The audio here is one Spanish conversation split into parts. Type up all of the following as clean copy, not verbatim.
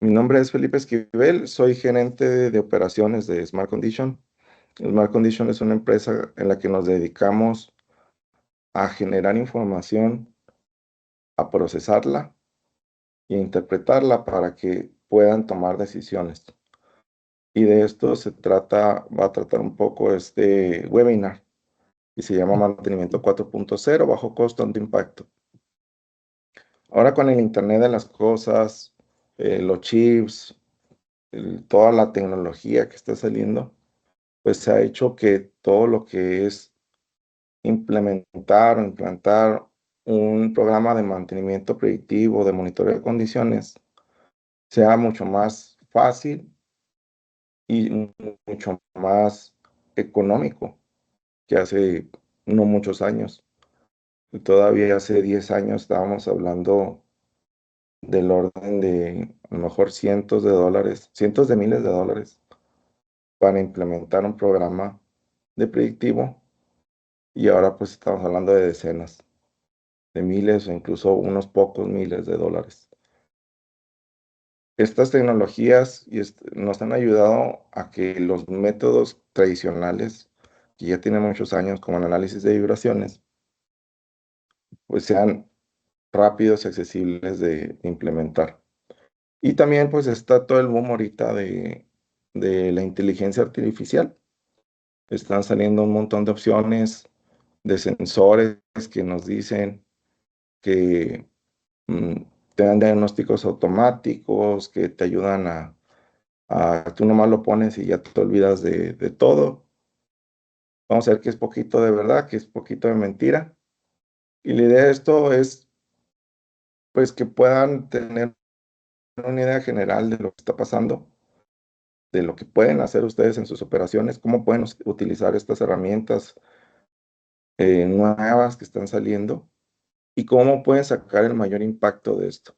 Mi nombre es Felipe Esquivel, soy gerente de operaciones de Smart Condition. Smart Condition es una empresa en la que nos dedicamos a generar información, a procesarla e interpretarla para que puedan tomar decisiones. Y de esto va a tratar un poco este webinar y se llama Mantenimiento 4.0 bajo costo, alto impacto. Ahora con el Internet de las cosas, los chips, toda la tecnología que está saliendo, pues se ha hecho que todo lo que es implementar o implantar un programa de mantenimiento predictivo, de monitoreo de condiciones, sea mucho más fácil y mucho más económico que hace no muchos años. Y todavía hace 10 años estábamos hablando del orden de a lo mejor cientos de dólares, cientos de miles de dólares para implementar un programa de predictivo, y ahora pues estamos hablando de decenas de miles o incluso unos pocos miles de dólares. Estas tecnologías nos han ayudado a que los métodos tradicionales, que ya tienen muchos años, como el análisis de vibraciones, pues sean rápidos y accesibles de implementar. Y también pues está todo el boom ahorita de la inteligencia artificial. Están saliendo un montón de opciones de sensores que nos dicen que mm, te dan diagnósticos automáticos, que te ayudan tú nomás lo pones y ya te olvidas de todo. Vamos a ver qué es poquito de verdad, qué es poquito de mentira. Y la idea de esto es pues que puedan tener una idea general de lo que está pasando, de lo que pueden hacer ustedes en sus operaciones, cómo pueden utilizar estas herramientas nuevas que están saliendo y cómo pueden sacar el mayor impacto de esto.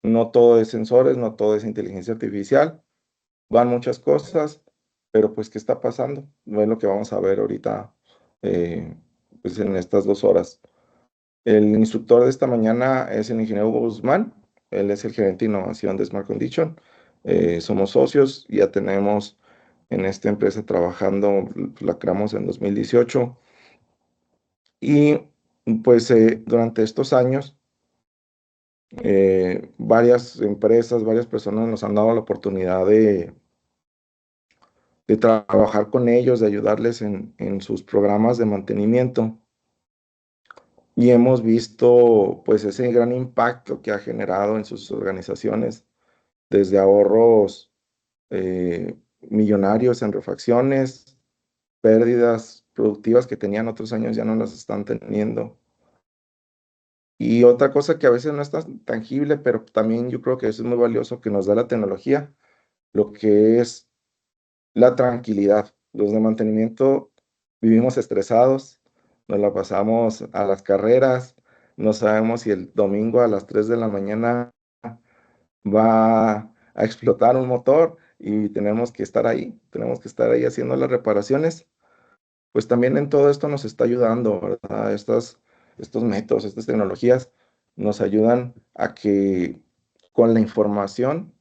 No todo es sensores, no todo es inteligencia artificial, van muchas cosas, pero pues, ¿qué está pasando? No es lo que vamos a ver ahorita, eh, pues en estas 2 horas. El instructor de esta mañana es el ingeniero Hugo Guzmán, él es el gerente de innovación de Smart Condition. Somos socios, ya tenemos en esta empresa trabajando, la creamos en 2018, y pues durante estos años, varias empresas, varias personas nos han dado la oportunidad de trabajar con ellos, de ayudarles en sus programas de mantenimiento. Y hemos visto pues ese gran impacto que ha generado en sus organizaciones, desde ahorros millonarios en refacciones, pérdidas productivas que tenían otros años ya no las están teniendo. Y otra cosa que a veces no es tan tangible, pero también yo creo que eso es muy valioso que nos da la tecnología, lo que es la tranquilidad. Los de mantenimiento vivimos estresados, nos la pasamos a las carreras, no sabemos si el domingo a las 3 de la mañana va a explotar un motor y tenemos que estar ahí haciendo las reparaciones. Pues también en todo esto nos está ayudando, ¿verdad? Estos métodos, estas tecnologías nos ayudan a que con la información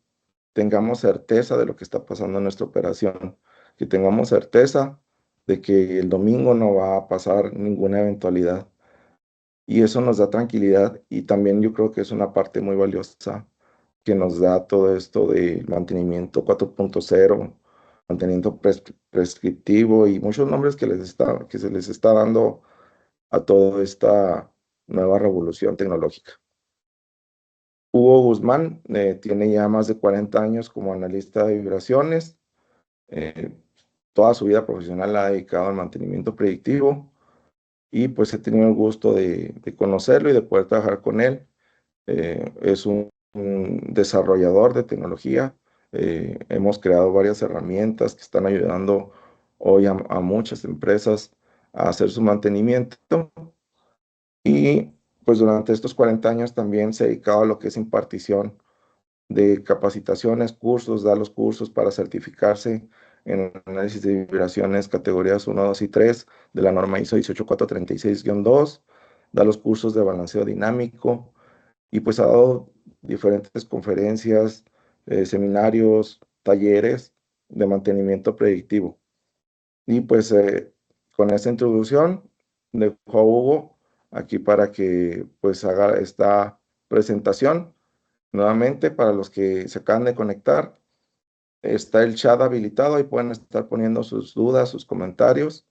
tengamos certeza de lo que está pasando en nuestra operación, que tengamos certeza de que el domingo no va a pasar ninguna eventualidad. Y eso nos da tranquilidad, y también yo creo que es una parte muy valiosa que nos da todo esto de mantenimiento 4.0, mantenimiento prescriptivo y muchos nombres que se les está dando a toda esta nueva revolución tecnológica. Hugo Guzmán tiene ya más de 40 años como analista de vibraciones. eh, Toda su vida profesional la ha dedicado al mantenimiento predictivo, y pues he tenido el gusto de conocerlo y de poder trabajar con él. Es un desarrollador de tecnología. Hemos creado varias herramientas que están ayudando hoy a muchas empresas a hacer su mantenimiento. Y pues durante estos 40 años también se ha dedicado a lo que es impartición de capacitaciones, cursos, da los cursos para certificarse en análisis de vibraciones categorías 1, 2 y 3 de la norma ISO 18436-2, da los cursos de balanceo dinámico, y pues ha dado diferentes conferencias, seminarios, talleres de mantenimiento predictivo. Y pues con esta introducción dejo a Hugo aquí para que pues haga esta presentación. Nuevamente, para los que se acaban de conectar, está el chat habilitado y pueden estar poniendo sus dudas, sus comentarios.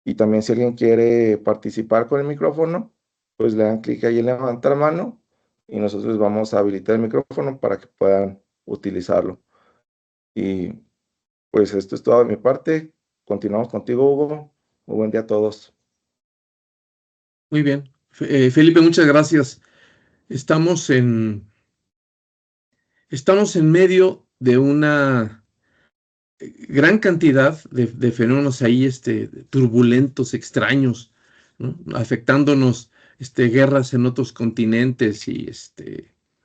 Y también si alguien quiere participar con el micrófono, pues le dan clic ahí en levantar mano y nosotros vamos a habilitar el micrófono para que puedan utilizarlo. Y pues esto es todo de mi parte. Continuamos contigo, Hugo. Muy buen día a todos. Muy bien. Felipe, muchas gracias. Estamos en, estamos en medio de una gran cantidad de fenómenos ahí turbulentos, extraños, ¿no? Afectándonos, guerras en otros continentes y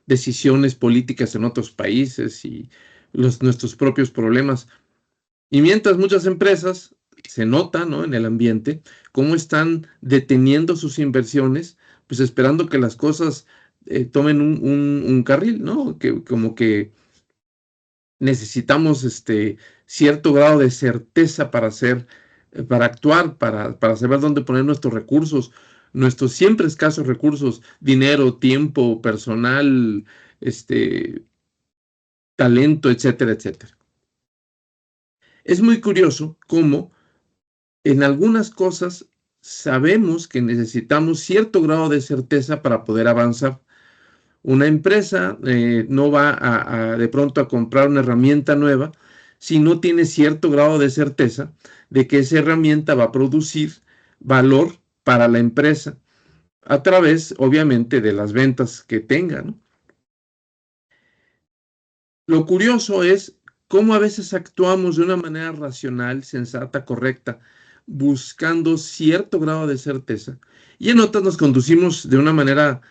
decisiones políticas en otros países y nuestros propios problemas. Y mientras muchas empresas se nota, ¿no?, en el ambiente cómo están deteniendo sus inversiones, pues esperando que las cosas tomen un carril, ¿no? Que como que necesitamos cierto grado de certeza para hacer, para actuar, para saber dónde poner nuestros recursos, nuestros siempre escasos recursos, dinero, tiempo, personal, talento, etcétera, etcétera. Es muy curioso cómo en algunas cosas sabemos que necesitamos cierto grado de certeza para poder avanzar. Una empresa no va de pronto a comprar una herramienta nueva si no tiene cierto grado de certeza de que esa herramienta va a producir valor para la empresa a través, obviamente, de las ventas que tenga, ¿no? Lo curioso es cómo a veces actuamos de una manera racional, sensata, correcta, buscando cierto grado de certeza, y en otras nos conducimos de una manera,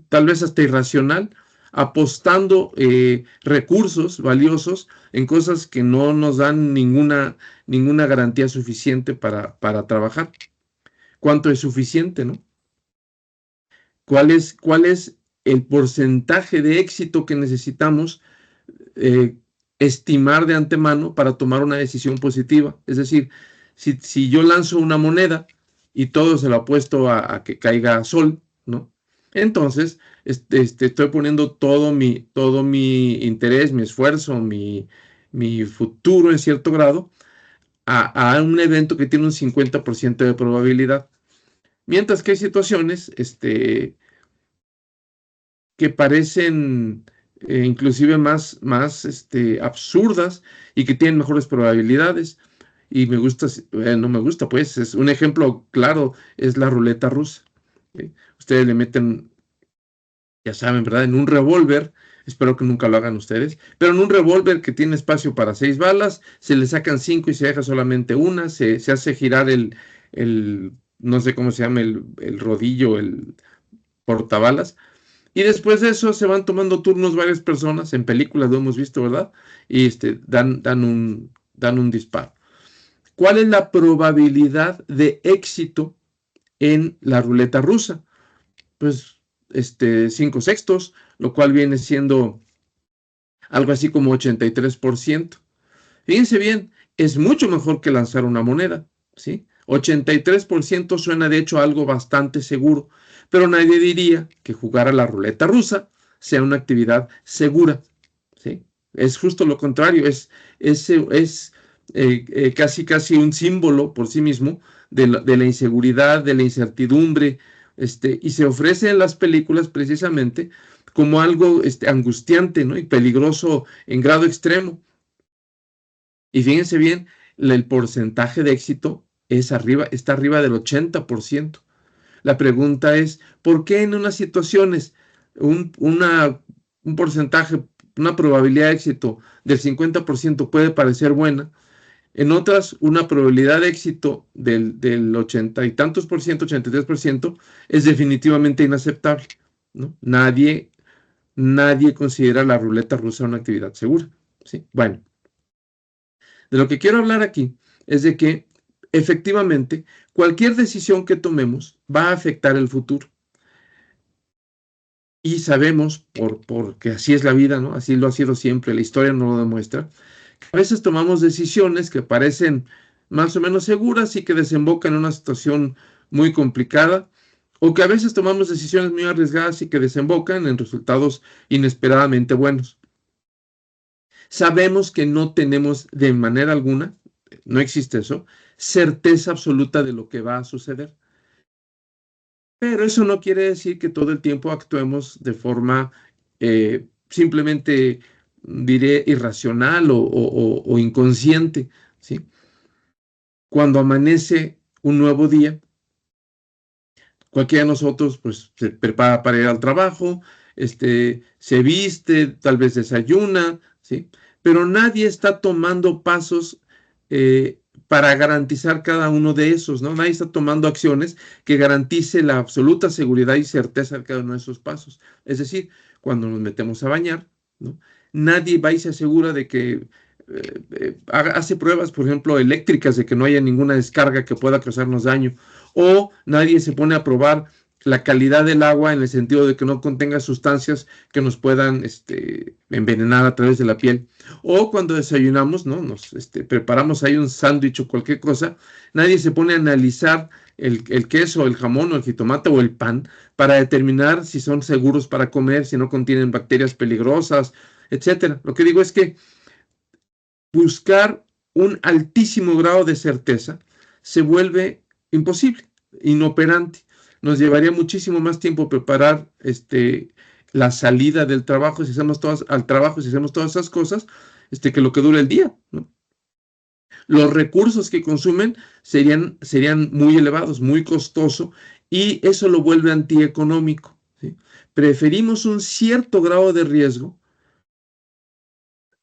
tal vez hasta irracional, apostando recursos valiosos en cosas que no nos dan ninguna garantía suficiente para trabajar. ¿Cuánto es suficiente, no? ¿Cuál es el porcentaje de éxito que necesitamos eh, estimar de antemano para tomar una decisión positiva? Es decir, si yo lanzo una moneda y todo se lo apuesto a que caiga sol, ¿no? Entonces, estoy poniendo todo mi interés, mi esfuerzo, mi futuro en cierto grado a un evento que tiene un 50% de probabilidad. Mientras que hay situaciones que parecen inclusive más absurdas y que tienen mejores probabilidades. Y me gusta, no me gusta, pues, es un ejemplo claro, es la ruleta rusa. ¿Sí? Ustedes le meten, ya saben, ¿verdad? En un revólver, espero que nunca lo hagan ustedes, pero en un revólver que tiene espacio para 6 balas, se le sacan 5 y se deja solamente una, se hace girar no sé cómo se llama, el rodillo, el portabalas, y después de eso se van tomando turnos varias personas, en películas lo hemos visto, ¿verdad? Y dan un disparo. ¿Cuál es la probabilidad de éxito en la ruleta rusa? Pues 5/6, lo cual viene siendo algo así como 83%. Fíjense bien, es mucho mejor que lanzar una moneda, ¿sí? 83% suena de hecho algo bastante seguro, pero nadie diría que jugar a la ruleta rusa sea una actividad segura, ¿sí? Es justo lo contrario, es casi un símbolo por sí mismo de la inseguridad, de la incertidumbre, y se ofrece en las películas precisamente como algo angustiante, ¿no?, y peligroso en grado extremo. Y fíjense bien, el porcentaje de éxito está arriba del 80%. La pregunta es, ¿por qué en unas situaciones un porcentaje, una probabilidad de éxito del 50% puede parecer buena? En otras, una probabilidad de éxito del 80 y tantos por ciento, 83%, es definitivamente inaceptable, ¿no? Nadie considera la ruleta rusa una actividad segura, ¿sí? Bueno, de lo que quiero hablar aquí es de que efectivamente cualquier decisión que tomemos va a afectar el futuro. y sabemos, porque así es la vida, ¿no? Así lo ha sido siempre, la historia nos lo demuestra, que a veces tomamos decisiones que parecen más o menos seguras y que desembocan en una situación muy complicada, o que a veces tomamos decisiones muy arriesgadas y que desembocan en resultados inesperadamente buenos. Sabemos que no tenemos de manera alguna, no existe eso, certeza absoluta de lo que va a suceder. Pero eso no quiere decir que todo el tiempo actuemos de forma simplemente, diré, irracional o inconsciente, ¿sí? Cuando amanece un nuevo día, cualquiera de nosotros pues se prepara para ir al trabajo, se viste, tal vez desayuna, ¿sí? Pero nadie está tomando pasos para garantizar cada uno de esos, ¿no? Nadie está tomando acciones que garantice la absoluta seguridad y certeza de cada uno de esos pasos. Es decir, cuando nos metemos a bañar, ¿no? Nadie va y se asegura de que hace pruebas, por ejemplo, eléctricas de que no haya ninguna descarga que pueda causarnos daño, o nadie se pone a probar la calidad del agua en el sentido de que no contenga sustancias que nos puedan envenenar a través de la piel. O cuando desayunamos, ¿no? Nos preparamos ahí un sándwich o cualquier cosa, nadie se pone a analizar el queso, el jamón o el jitomate o el pan para determinar si son seguros para comer, si no contienen bacterias peligrosas, etcétera. Lo que digo es que buscar un altísimo grado de certeza se vuelve imposible, inoperante. Nos llevaría muchísimo más tiempo preparar la salida del trabajo, si hacemos todas esas cosas, que lo que dura el día, ¿no? Los recursos que consumen serían muy elevados, muy costosos, y eso lo vuelve antieconómico, ¿sí? Preferimos un cierto grado de riesgo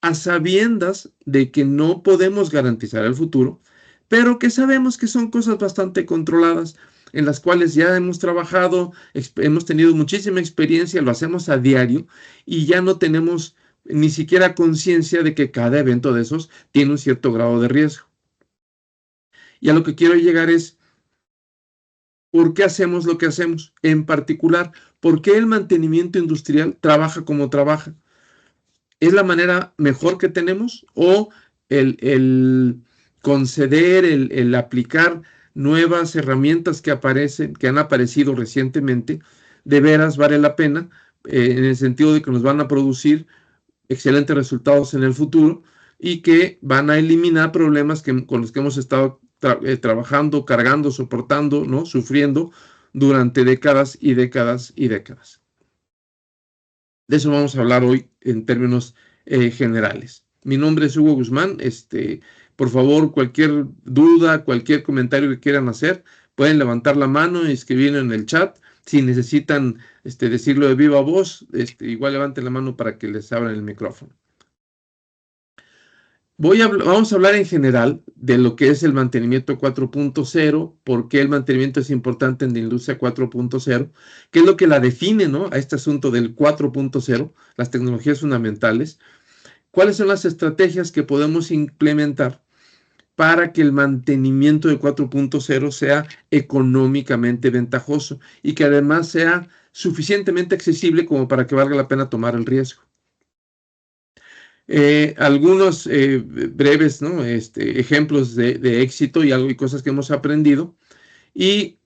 a sabiendas de que no podemos garantizar el futuro, pero que sabemos que son cosas bastante controladas, en las cuales ya hemos trabajado, hemos tenido muchísima experiencia, lo hacemos a diario y ya no tenemos ni siquiera conciencia de que cada evento de esos tiene un cierto grado de riesgo. Y a lo que quiero llegar es, ¿por qué hacemos lo que hacemos? En particular, ¿por qué el mantenimiento industrial trabaja como trabaja? ¿Es la manera mejor que tenemos o el conceder, el aplicar nuevas herramientas que aparecen, que han aparecido recientemente, de veras vale la pena, en el sentido de que nos van a producir excelentes resultados en el futuro y que van a eliminar problemas con los que hemos estado trabajando, cargando, soportando, ¿no? Sufriendo durante décadas y décadas y décadas? De eso vamos a hablar hoy en términos generales. Mi nombre es Hugo Guzmán. Por favor, cualquier duda, cualquier comentario que quieran hacer, pueden levantar la mano y escribirlo en el chat. Si necesitan decirlo de viva voz, igual levanten la mano para que les abran el micrófono. Vamos a hablar en general de lo que es el mantenimiento 4.0, por qué el mantenimiento es importante en la industria 4.0, qué es lo que la define, ¿no? A este asunto del 4.0, las tecnologías fundamentales, cuáles son las estrategias que podemos implementar para que el mantenimiento de 4.0 sea económicamente ventajoso y que además sea suficientemente accesible como para que valga la pena tomar el riesgo. Algunos breves, ¿no? Ejemplos de éxito y cosas que hemos aprendido, y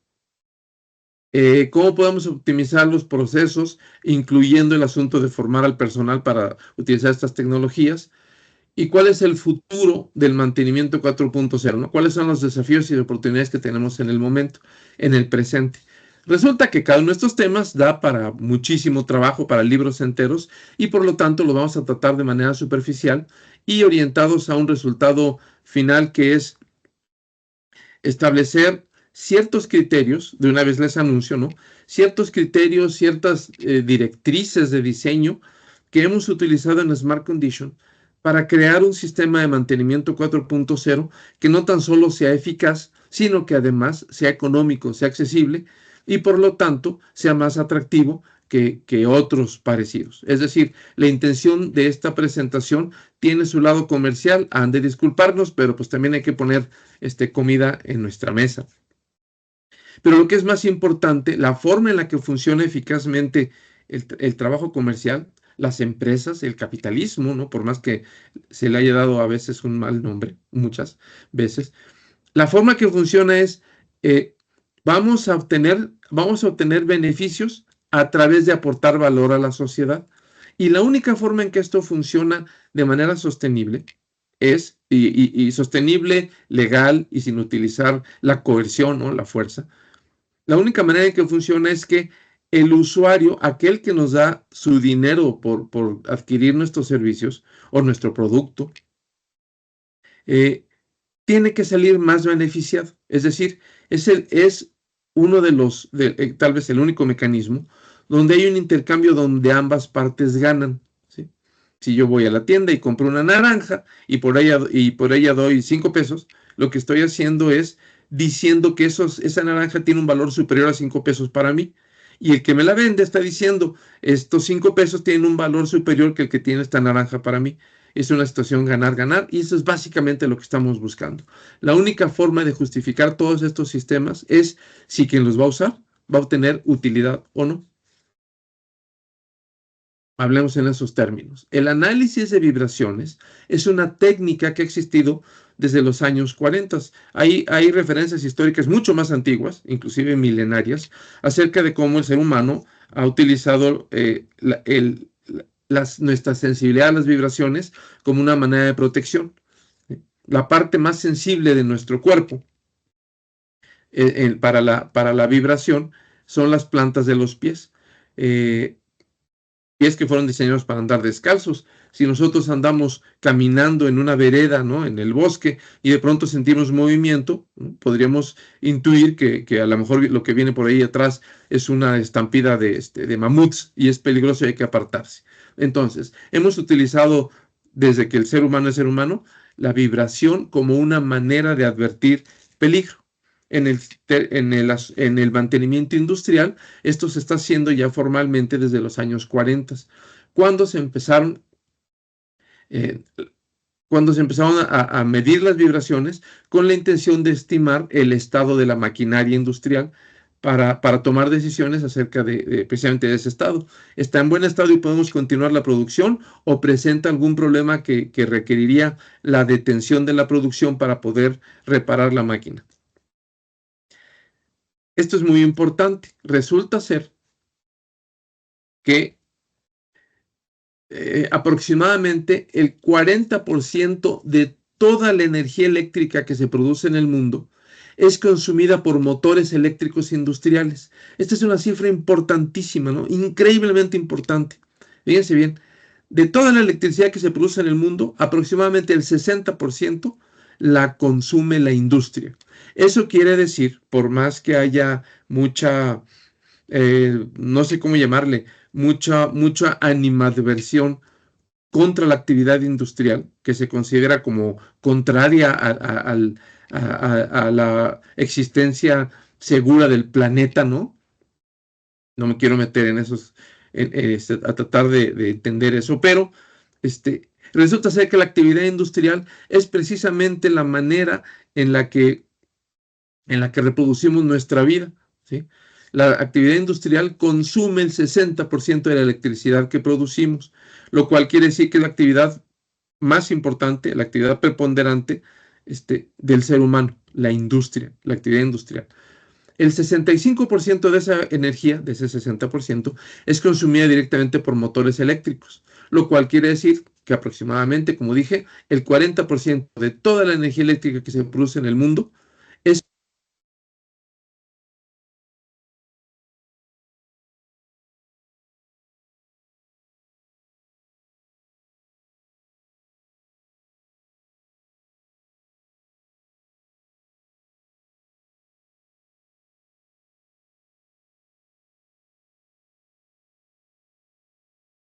cómo podemos optimizar los procesos, incluyendo el asunto de formar al personal para utilizar estas tecnologías, y cuál es el futuro del mantenimiento 4.0, ¿no? Cuáles son los desafíos y oportunidades que tenemos en el momento, en el presente. Resulta que cada uno de estos temas da para muchísimo trabajo, para libros enteros, y por lo tanto lo vamos a tratar de manera superficial y orientados a un resultado final, que es establecer ciertos criterios, de una vez les anuncio, ¿no? Ciertos criterios, ciertas directrices de diseño que hemos utilizado en Smart Condition para crear un sistema de mantenimiento 4.0 que no tan solo sea eficaz, sino que además sea económico, sea accesible y por lo tanto sea más atractivo que otros parecidos. Es decir, la intención de esta presentación tiene su lado comercial, han de disculparnos, pero pues también hay que poner comida en nuestra mesa. Pero lo que es más importante, la forma en la que funciona eficazmente el trabajo comercial, las empresas, el capitalismo, ¿no? Por más que se le haya dado a veces un mal nombre, muchas veces. La forma que funciona es, eh, vamos a obtener beneficios a través de aportar valor a la sociedad. Y la única forma en que esto funciona de manera sostenible y sostenible, legal y sin utilizar la coerción o la fuerza, la única manera en que funciona es que el usuario, aquel que nos da su dinero por adquirir nuestros servicios o nuestro producto, eh, tiene que salir más beneficiado. Es decir, es uno de tal vez el único mecanismo donde hay un intercambio donde ambas partes ganan. ¿Sí? Si yo voy a la tienda y compro una naranja y por ella doy 5 pesos, lo que estoy haciendo es diciendo que esa naranja tiene un valor superior a 5 pesos para mí. Y el que me la vende está diciendo, estos 5 pesos tienen un valor superior que el que tiene esta naranja para mí. Es una situación ganar-ganar y eso es básicamente lo que estamos buscando. La única forma de justificar todos estos sistemas es si quien los va a usar va a obtener utilidad o no. Hablemos en esos términos. El análisis de vibraciones es una técnica que ha existido desde los años 40. Hay referencias históricas mucho más antiguas, inclusive milenarias, acerca de cómo el ser humano ha utilizado nuestra sensibilidad a las vibraciones como una manera de protección. La parte más sensible de nuestro cuerpo para la vibración son las plantas de los pies. Pies que fueron diseñados para andar descalzos. Si nosotros andamos caminando en una vereda, ¿no? En el bosque, y de pronto sentimos movimiento, ¿no? Podríamos intuir que a lo mejor lo que viene por ahí atrás es una estampida de mamuts y es peligroso y hay que apartarse. Entonces, hemos utilizado desde que el ser humano es ser humano, la vibración como una manera de advertir peligro. En el mantenimiento industrial, esto se está haciendo ya formalmente desde los años 40, cuando se empezaron, eh, cuando se empezaron a medir las vibraciones con la intención de estimar el estado de la maquinaria industrial para tomar decisiones acerca precisamente de ese estado. ¿Está en buen estado y podemos continuar la producción o presenta algún problema que requeriría la detención de la producción para poder reparar la máquina? Esto es muy importante. Resulta ser que aproximadamente el 40% de toda la energía eléctrica que se produce en el mundo es consumida por motores eléctricos industriales. Esta es una cifra importantísima, ¿no? Increíblemente importante. Fíjense bien, de toda la electricidad que se produce en el mundo, aproximadamente el 60% la consume la industria. Eso quiere decir, por más que haya mucha no sé cómo llamarle, mucha animadversión contra la actividad industrial, que se considera como contraria a la existencia segura del planeta, ¿no? No me quiero meter en esos, a tratar de entender eso, pero resulta ser que la actividad industrial es precisamente la manera en la que reproducimos nuestra vida, ¿sí? La actividad industrial consume el 60% de la electricidad que producimos, lo cual quiere decir que es la actividad más importante, la actividad preponderante del ser humano, la industria, la actividad industrial. El 65% de esa energía, de ese 60%, es consumida directamente por motores eléctricos, lo cual quiere decir que aproximadamente, como dije, el 40% de toda la energía eléctrica que se produce en el mundo es.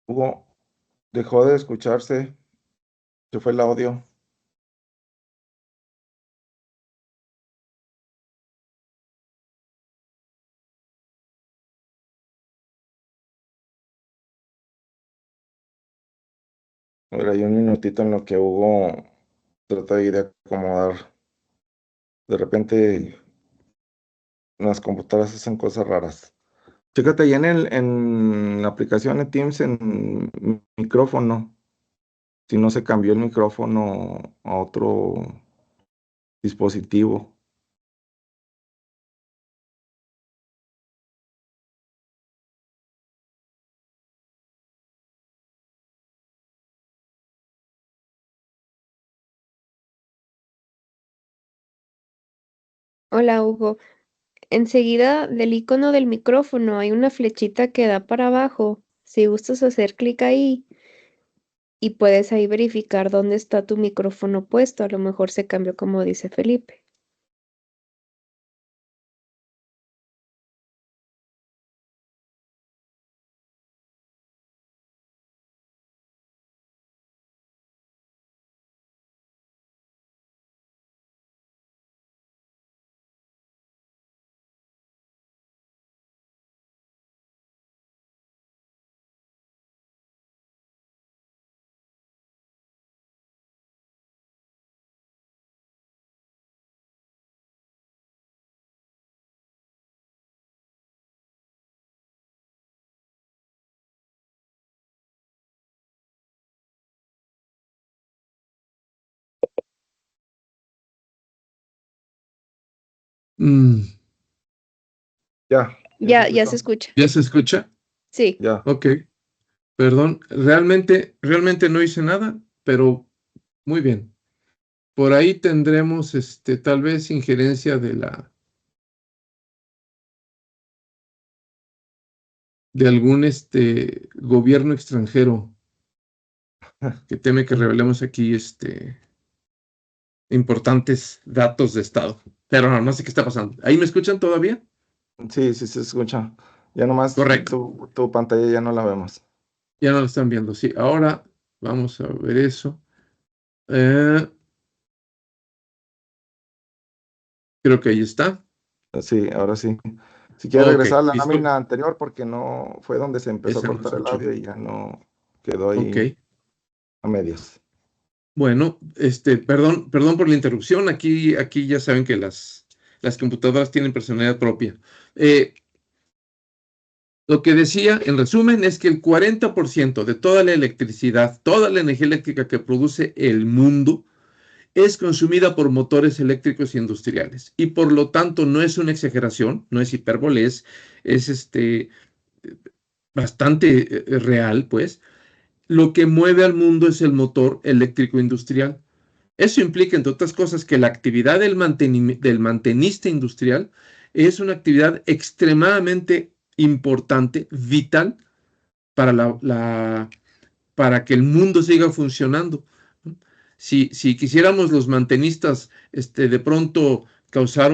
Hugo, dejó de escucharse, se fue el audio. Ahora hay un minutito en lo que Hugo trata de acomodar. De repente las computadoras hacen cosas raras. Chécate ahí en la aplicación de Teams en micrófono, si no se cambió el micrófono a otro dispositivo. Hola, Hugo. Enseguida del icono del micrófono hay una flechita que da para abajo. Si gustas hacer clic ahí y puedes ahí verificar dónde está tu micrófono puesto, a lo mejor se cambió como dice Felipe. Mm, Ya se Ya se escuchó. escucha. ¿Ya se escucha? Sí. Ya. Ok, perdón. Realmente no hice nada, pero muy bien. Por ahí tendremos tal vez injerencia de algún gobierno extranjero que teme que revelemos aquí importantes datos de Estado. Pero no sé qué está pasando. ¿Ahí me escuchan todavía? Sí, sí se escucha. Ya nomás Correcto. tu pantalla ya no la vemos. Ya no lo están viendo. Sí, ahora vamos a ver eso. Eh, Creo que ahí está. Sí, ahora sí. Si quieres Ok, regresar a la listo. lámina anterior, porque no fue donde se empezó a Esa no cortar el escuchó. audio y ya no quedó Ok. ahí a medias. Bueno, perdón por la interrupción. Aquí ya saben que las computadoras tienen personalidad propia. Eh, lo que decía, en resumen, es que el 40% de toda la electricidad, toda la energía eléctrica que produce el mundo, es consumida por motores eléctricos industriales. Y por lo tanto, no es una exageración, no es hipérbole, es bastante real, pues. Lo que mueve al mundo es el motor eléctrico industrial. Eso implica, entre otras cosas, que la actividad del mantenista industrial es una actividad extremadamente importante, vital, para, para que el mundo siga funcionando. Si quisiéramos los mantenistas de pronto causar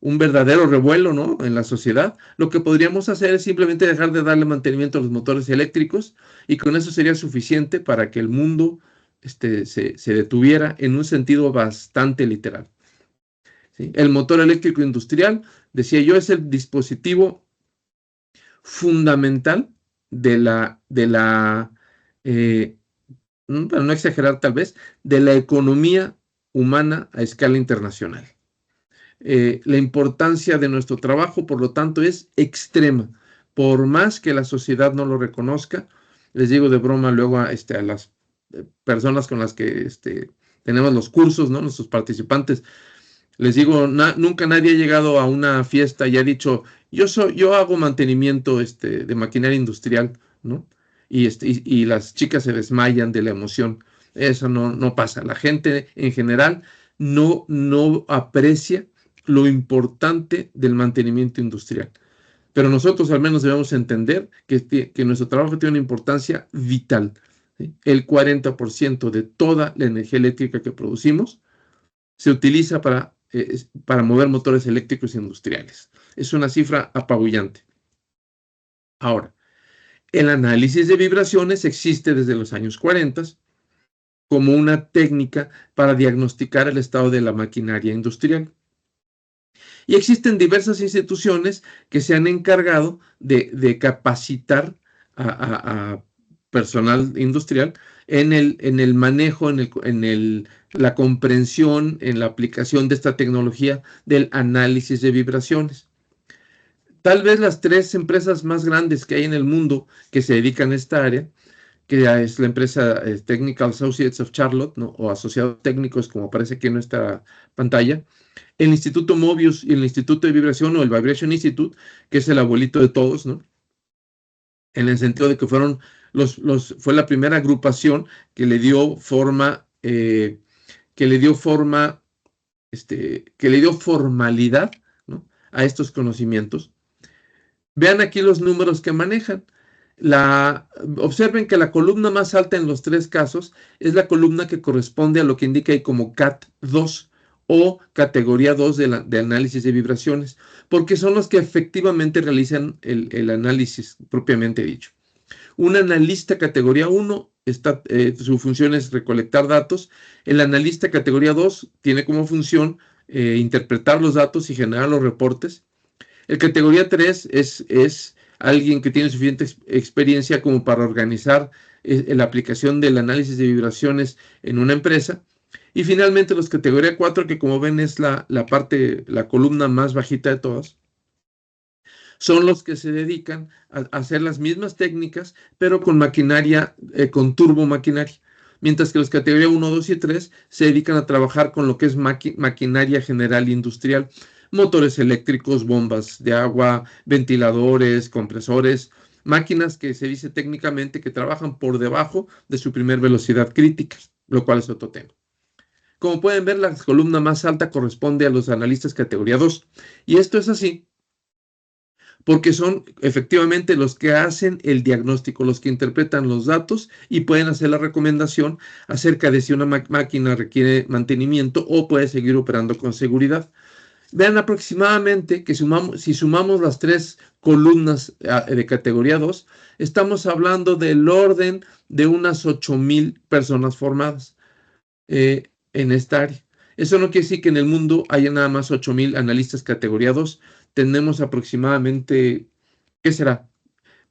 un verdadero revuelo, ¿no?, en la sociedad, lo que podríamos hacer es simplemente dejar de darle mantenimiento a los motores eléctricos y con eso sería suficiente para que el mundo se detuviera en un sentido bastante literal. ¿Sí? El motor eléctrico industrial, decía yo, es el dispositivo fundamental de la para no exagerar tal vez, de la economía humana a escala internacional. La importancia de nuestro trabajo, por lo tanto, es extrema. Por más que la sociedad no lo reconozca, les digo de broma luego a las personas con las que tenemos los cursos, ¿no?, nuestros participantes, les digo, nunca nadie ha llegado a una fiesta y ha dicho, yo hago mantenimiento de maquinaria industrial, ¿no? Y las chicas se desmayan de la emoción. Eso no pasa. La gente en general no aprecia lo importante del mantenimiento industrial. Pero nosotros al menos debemos entender que nuestro trabajo tiene una importancia vital. ¿Sí? El 40% de toda la energía eléctrica que producimos se utiliza para mover motores eléctricos industriales. Es una cifra apabullante. Ahora, el análisis de vibraciones existe desde los años 40 como una técnica para diagnosticar el estado de la maquinaria industrial. Y existen diversas instituciones que se han encargado de capacitar a personal industrial en el manejo, la comprensión, en la aplicación de esta tecnología del análisis de vibraciones. Tal vez las 3 empresas más grandes que hay en el mundo que se dedican a esta área, que es la empresa Technical Associates of Charlotte, ¿no? O asociados técnicos, como aparece aquí en nuestra pantalla, el Instituto Mobius y el Instituto de Vibración o el Vibration Institute, que es el abuelito de todos, ¿no? En el sentido de que fue la primera agrupación que le dio forma, que le dio formalidad, ¿no? A estos conocimientos. Vean aquí los números que manejan. Observen que la columna más alta en los 3 casos es la columna que corresponde a lo que indica ahí como CAT 2 o categoría 2 de análisis de vibraciones, porque son los que efectivamente realizan el análisis propiamente dicho. Un analista categoría 1, su función es recolectar datos. El analista categoría 2 tiene como función interpretar los datos y generar los reportes. El categoría 3 es alguien que tiene suficiente experiencia como para organizar la aplicación del análisis de vibraciones en una empresa. Y finalmente los categoría 4, que como ven es la columna más bajita de todas, son los que se dedican a hacer las mismas técnicas, pero con maquinaria, con turbomaquinaria. Mientras que los categoría 1, 2 y 3 se dedican a trabajar con lo que es maquinaria general industrial, motores eléctricos, bombas de agua, ventiladores, compresores, máquinas que se dice técnicamente que trabajan por debajo de su primer velocidad crítica, lo cual es otro tema. Como pueden ver, la columna más alta corresponde a los analistas categoría 2. Y esto es así porque son efectivamente los que hacen el diagnóstico, los que interpretan los datos y pueden hacer la recomendación acerca de si una máquina requiere mantenimiento o puede seguir operando con seguridad. Vean aproximadamente que si sumamos las 3 columnas de categoría 2, estamos hablando del orden de unas 8,000 personas formadas en esta área. Eso no quiere decir que en el mundo haya nada más 8,000 analistas categoría 2. Tenemos aproximadamente, ¿qué será?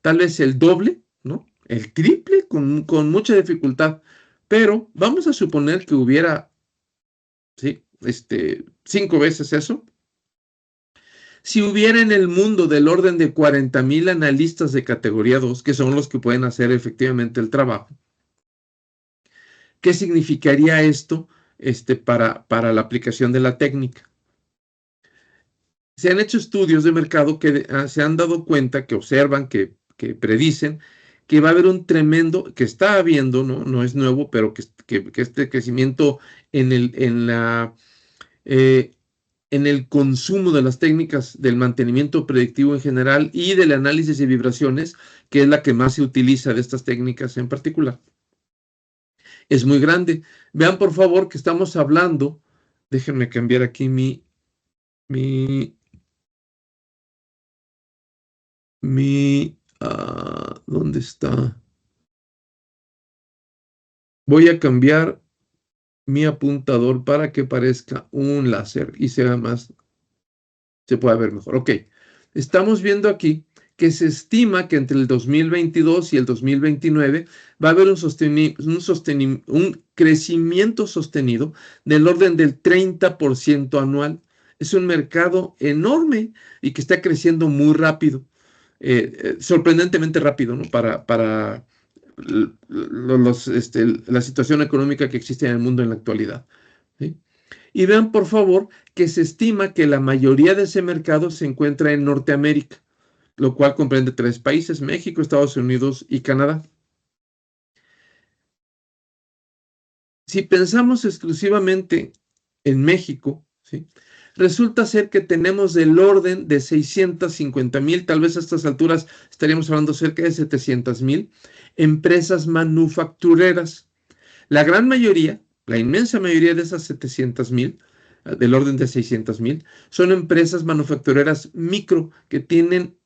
Tal vez el doble, ¿no? El triple con mucha dificultad. Pero vamos a suponer que hubiera, ¿sí? 5 veces eso. Si hubiera en el mundo del orden de 40,000 analistas de categoría 2, que son los que pueden hacer efectivamente el trabajo, ¿qué significaría esto para la aplicación de la técnica? Se han hecho estudios de mercado que se han dado cuenta, que observan, que predicen que va a haber un tremendo, que está habiendo, no es nuevo, pero que este crecimiento en el consumo de las técnicas del mantenimiento predictivo en general y del análisis de vibraciones, que es la que más se utiliza de estas técnicas en particular, es muy grande. Vean por favor que estamos hablando, déjenme cambiar aquí ¿dónde está? Voy a cambiar mi apuntador para que parezca un láser y se pueda ver mejor. Ok, estamos viendo aquí que se estima que entre el 2022 y el 2029 va a haber un crecimiento sostenido del orden del 30% anual. Es un mercado enorme y que está creciendo muy rápido. Sorprendentemente rápido, ¿no? Para la situación económica que existe en el mundo en la actualidad, ¿sí? Y vean, por favor, que se estima que la mayoría de ese mercado se encuentra en Norteamérica, lo cual comprende 3 países, México, Estados Unidos y Canadá. Si pensamos exclusivamente en México, ¿sí? Resulta ser que tenemos del orden de 650,000, tal vez a estas alturas estaríamos hablando cerca de 700,000 empresas manufactureras. La gran mayoría, la inmensa mayoría de esas 700,000, del orden de 600,000, son empresas manufactureras micro que tienen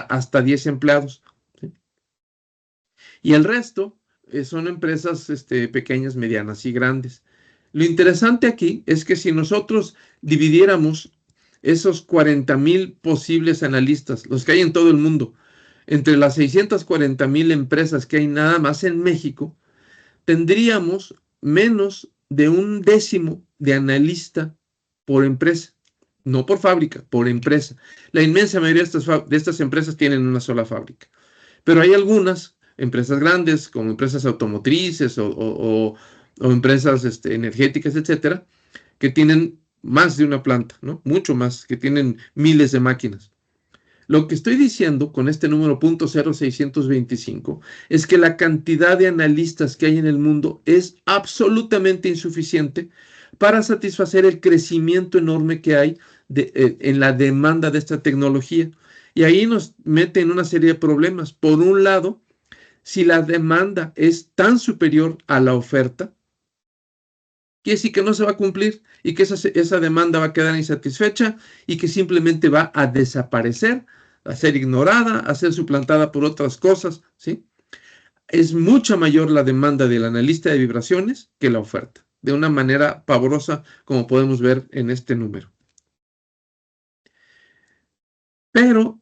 hasta 10 empleados, ¿sí? Y el resto son empresas pequeñas, medianas y grandes. Lo interesante aquí es que si nosotros dividiéramos esos 40,000 posibles analistas, los que hay en todo el mundo, entre las 640,000 empresas que hay nada más en México, tendríamos menos de 1/10 de analista por empresa. no por fábrica, por empresa. La inmensa mayoría de estas empresas tienen una sola fábrica, pero hay algunas empresas grandes, como empresas automotrices o empresas energéticas, etcétera, que tienen más de una planta, ¿no? Mucho más, que tienen miles de máquinas. Lo que estoy diciendo con este número .0625 es que la cantidad de analistas que hay en el mundo es absolutamente insuficiente para satisfacer el crecimiento enorme que hay en la demanda de esta tecnología. Y ahí nos mete en una serie de problemas. Por un lado, si la demanda es tan superior a la oferta, quiere decir que no se va a cumplir y que esa demanda va a quedar insatisfecha y que simplemente va a desaparecer, a ser ignorada, a ser suplantada por otras cosas, ¿sí? Es mucha mayor la demanda del analista de vibraciones que la oferta, de una manera pavorosa, como podemos ver en este número. Pero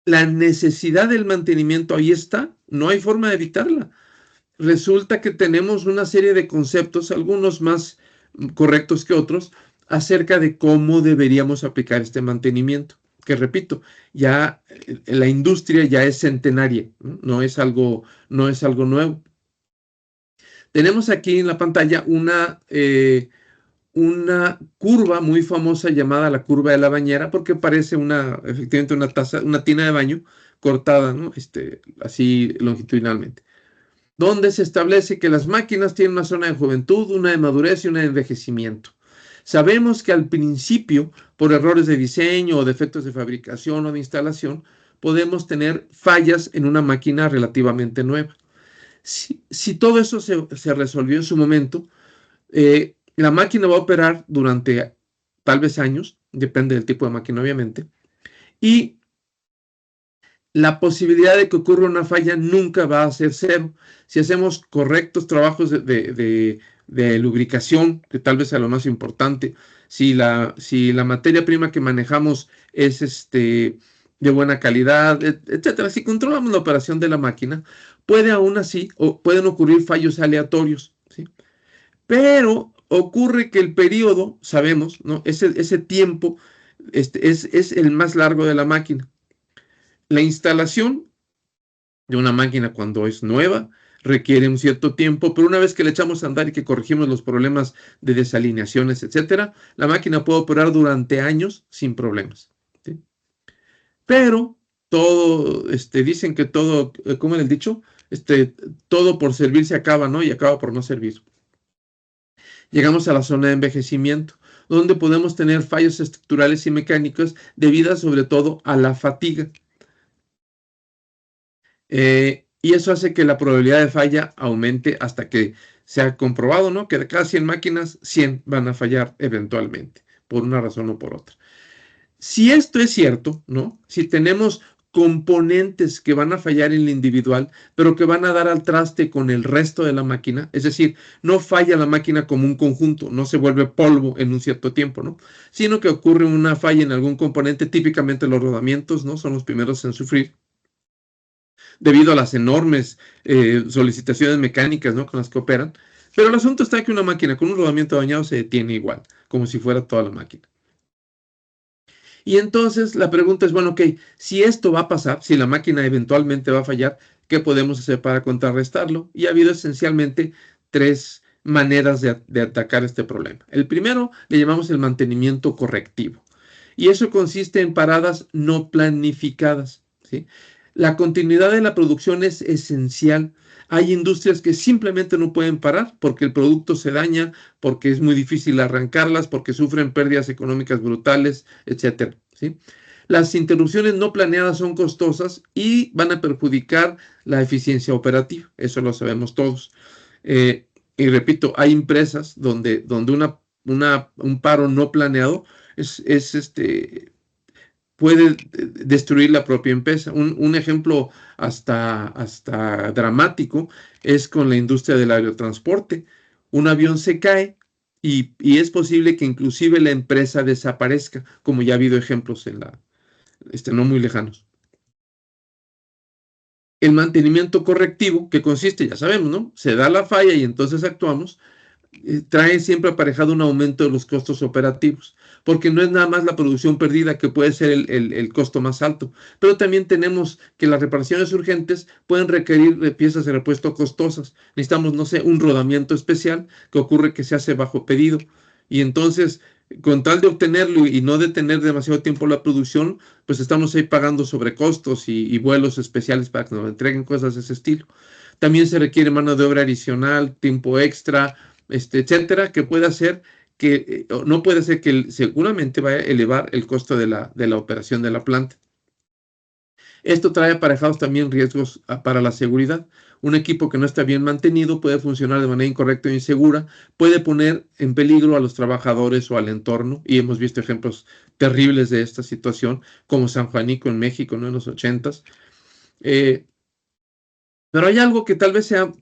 la necesidad del mantenimiento ahí está, no hay forma de evitarla. Resulta que tenemos una serie de conceptos, algunos más correctos que otros, acerca de cómo deberíamos aplicar este mantenimiento. Que repito, ya la industria ya es centenaria, no es algo nuevo. Tenemos aquí en la pantalla una curva muy famosa llamada la curva de la bañera, porque parece efectivamente una tina de baño cortada, ¿no? Así longitudinalmente, donde se establece que las máquinas tienen una zona de juventud, una de madurez y una de envejecimiento. Sabemos que al principio, por errores de diseño o defectos de fabricación o de instalación, podemos tener fallas en una máquina relativamente nueva. Si todo eso se resolvió en su momento, la máquina va a operar durante tal vez años, depende del tipo de máquina obviamente, y la posibilidad de que ocurra una falla nunca va a ser cero. Si hacemos correctos trabajos de lubricación, que tal vez sea lo más importante, si la materia prima que manejamos es de buena calidad, etcétera, si controlamos la operación de la máquina, pueden ocurrir fallos aleatorios, ¿sí? Pero ocurre que el periodo, sabemos, ¿no? Ese tiempo es el más largo de la máquina. La instalación de una máquina cuando es nueva requiere un cierto tiempo, pero una vez que le echamos a andar y que corregimos los problemas de desalineaciones, etcétera, la máquina puede operar durante años sin problemas, ¿sí? Pero todo, dicen que todo, ¿cómo era el dicho? Todo por servir se acaba, ¿no? Y acaba por no servir. Llegamos a la zona de envejecimiento, donde podemos tener fallos estructurales y mecánicos debido sobre todo a la fatiga. Y eso hace que la probabilidad de falla aumente hasta que se ha comprobado, ¿no? Que de cada 100 máquinas, 100 van a fallar eventualmente, por una razón o por otra. Si esto es cierto, ¿no? Si tenemos componentes que van a fallar en la individual, pero que van a dar al traste con el resto de la máquina, es decir, no falla la máquina como un conjunto, no se vuelve polvo en un cierto tiempo, ¿no? Sino que ocurre una falla en algún componente, típicamente los rodamientos, ¿no? Son los primeros en sufrir, debido a las enormes solicitaciones mecánicas, ¿no? Con las que operan. Pero el asunto está que una máquina con un rodamiento dañado se detiene igual, como si fuera toda la máquina. Y entonces la pregunta es, bueno, ok, si esto va a pasar, si la máquina eventualmente va a fallar, ¿qué podemos hacer para contrarrestarlo? Y ha habido esencialmente tres maneras de atacar este problema. El primero le llamamos el mantenimiento correctivo. Y eso consiste en paradas no planificadas, ¿sí? La continuidad de la producción es esencial. Hay industrias que simplemente no pueden parar porque el producto se daña, porque es muy difícil arrancarlas, porque sufren pérdidas económicas brutales, etcétera, ¿sí? Las interrupciones no planeadas son costosas y van a perjudicar la eficiencia operativa. Eso lo sabemos todos. Y repito, hay empresas donde un paro no planeado puede destruir la propia empresa. Un ejemplo hasta dramático es con la industria del aerotransporte. Un avión se cae y es posible que inclusive la empresa desaparezca, como ya ha habido ejemplos no muy lejanos. El mantenimiento correctivo, que consiste, ya sabemos, ¿no? Se da la falla y entonces actuamos. trae siempre aparejado un aumento de los costos operativos, porque no es nada más la producción perdida que puede ser el costo más alto, pero también tenemos que las reparaciones urgentes pueden requerir de piezas de repuesto costosas. Necesitamos, no sé, un rodamiento especial que ocurre que se hace bajo pedido, y entonces, con tal de obtenerlo y no detener demasiado tiempo la producción, pues estamos ahí pagando sobrecostos y vuelos especiales para que nos entreguen cosas de ese estilo. También se requiere mano de obra adicional, tiempo extra, etcétera, que puede hacer que, no puede ser que seguramente vaya a elevar el costo de la operación de la planta. Esto trae aparejados también riesgos para la seguridad. Un equipo que no está bien mantenido puede funcionar de manera incorrecta o insegura, puede poner en peligro a los trabajadores o al entorno, y hemos visto ejemplos terribles de esta situación, como San Juanico en México, ¿no? En los 80s. Pero hay algo que tal vez sea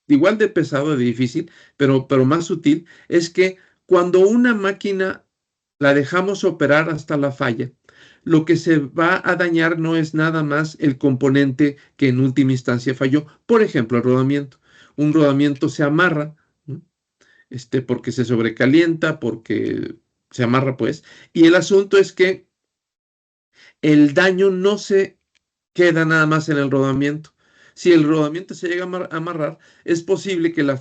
igual de pesado, de difícil, pero más sutil, es que cuando una máquina la dejamos operar hasta la falla, lo que se va a dañar no es nada más el componente que en última instancia falló. Por ejemplo, el rodamiento. Un rodamiento se amarra, ¿no? Porque se sobrecalienta, porque se amarra, pues. Y el asunto es que el daño no se queda nada más en el rodamiento. Si el rodamiento se llega a amarrar, es posible que la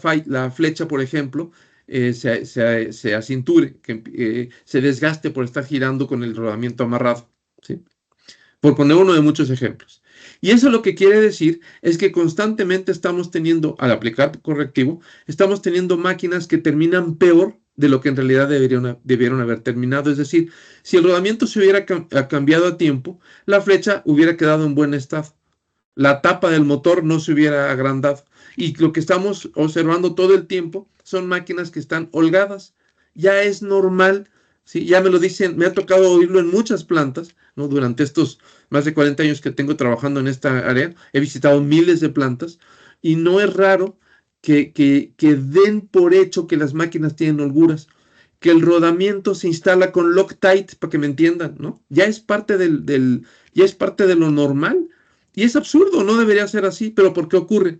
flecha, por ejemplo, se acinture, que se desgaste por estar girando con el rodamiento amarrado, ¿sí? Por poner uno de muchos ejemplos. Y eso lo que quiere decir es que constantemente estamos teniendo, al aplicar correctivo, estamos teniendo máquinas que terminan peor de lo que en realidad debieron haber terminado. Es decir, si el rodamiento se hubiera cambiado a tiempo, la flecha hubiera quedado en buen estado. La tapa del motor no se hubiera agrandado. Y lo que estamos observando todo el tiempo son máquinas que están holgadas. Ya es normal, ¿sí? Ya me lo dicen, me ha tocado oírlo en muchas plantas, ¿no? Durante estos más de 40 años que tengo trabajando en esta área, he visitado miles de plantas y no es raro que den por hecho que las máquinas tienen holguras, que el rodamiento se instala con Loctite, para que me entiendan, ¿no? Ya es parte ya es parte de lo normal. Y es absurdo, no debería ser así, pero ¿por qué ocurre?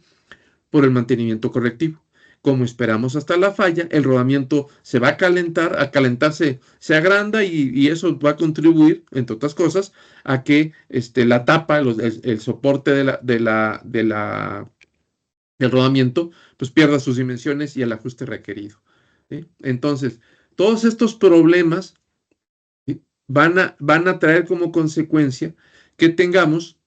Por el mantenimiento correctivo. Como esperamos hasta la falla, el rodamiento se va a calentar, a calentarse se agranda y eso va a contribuir, entre otras cosas, a que la tapa, el soporte del rodamiento, pues pierda sus dimensiones y el ajuste requerido, ¿sí? Entonces, todos estos problemas, ¿sí?, van a traer como consecuencia que tengamos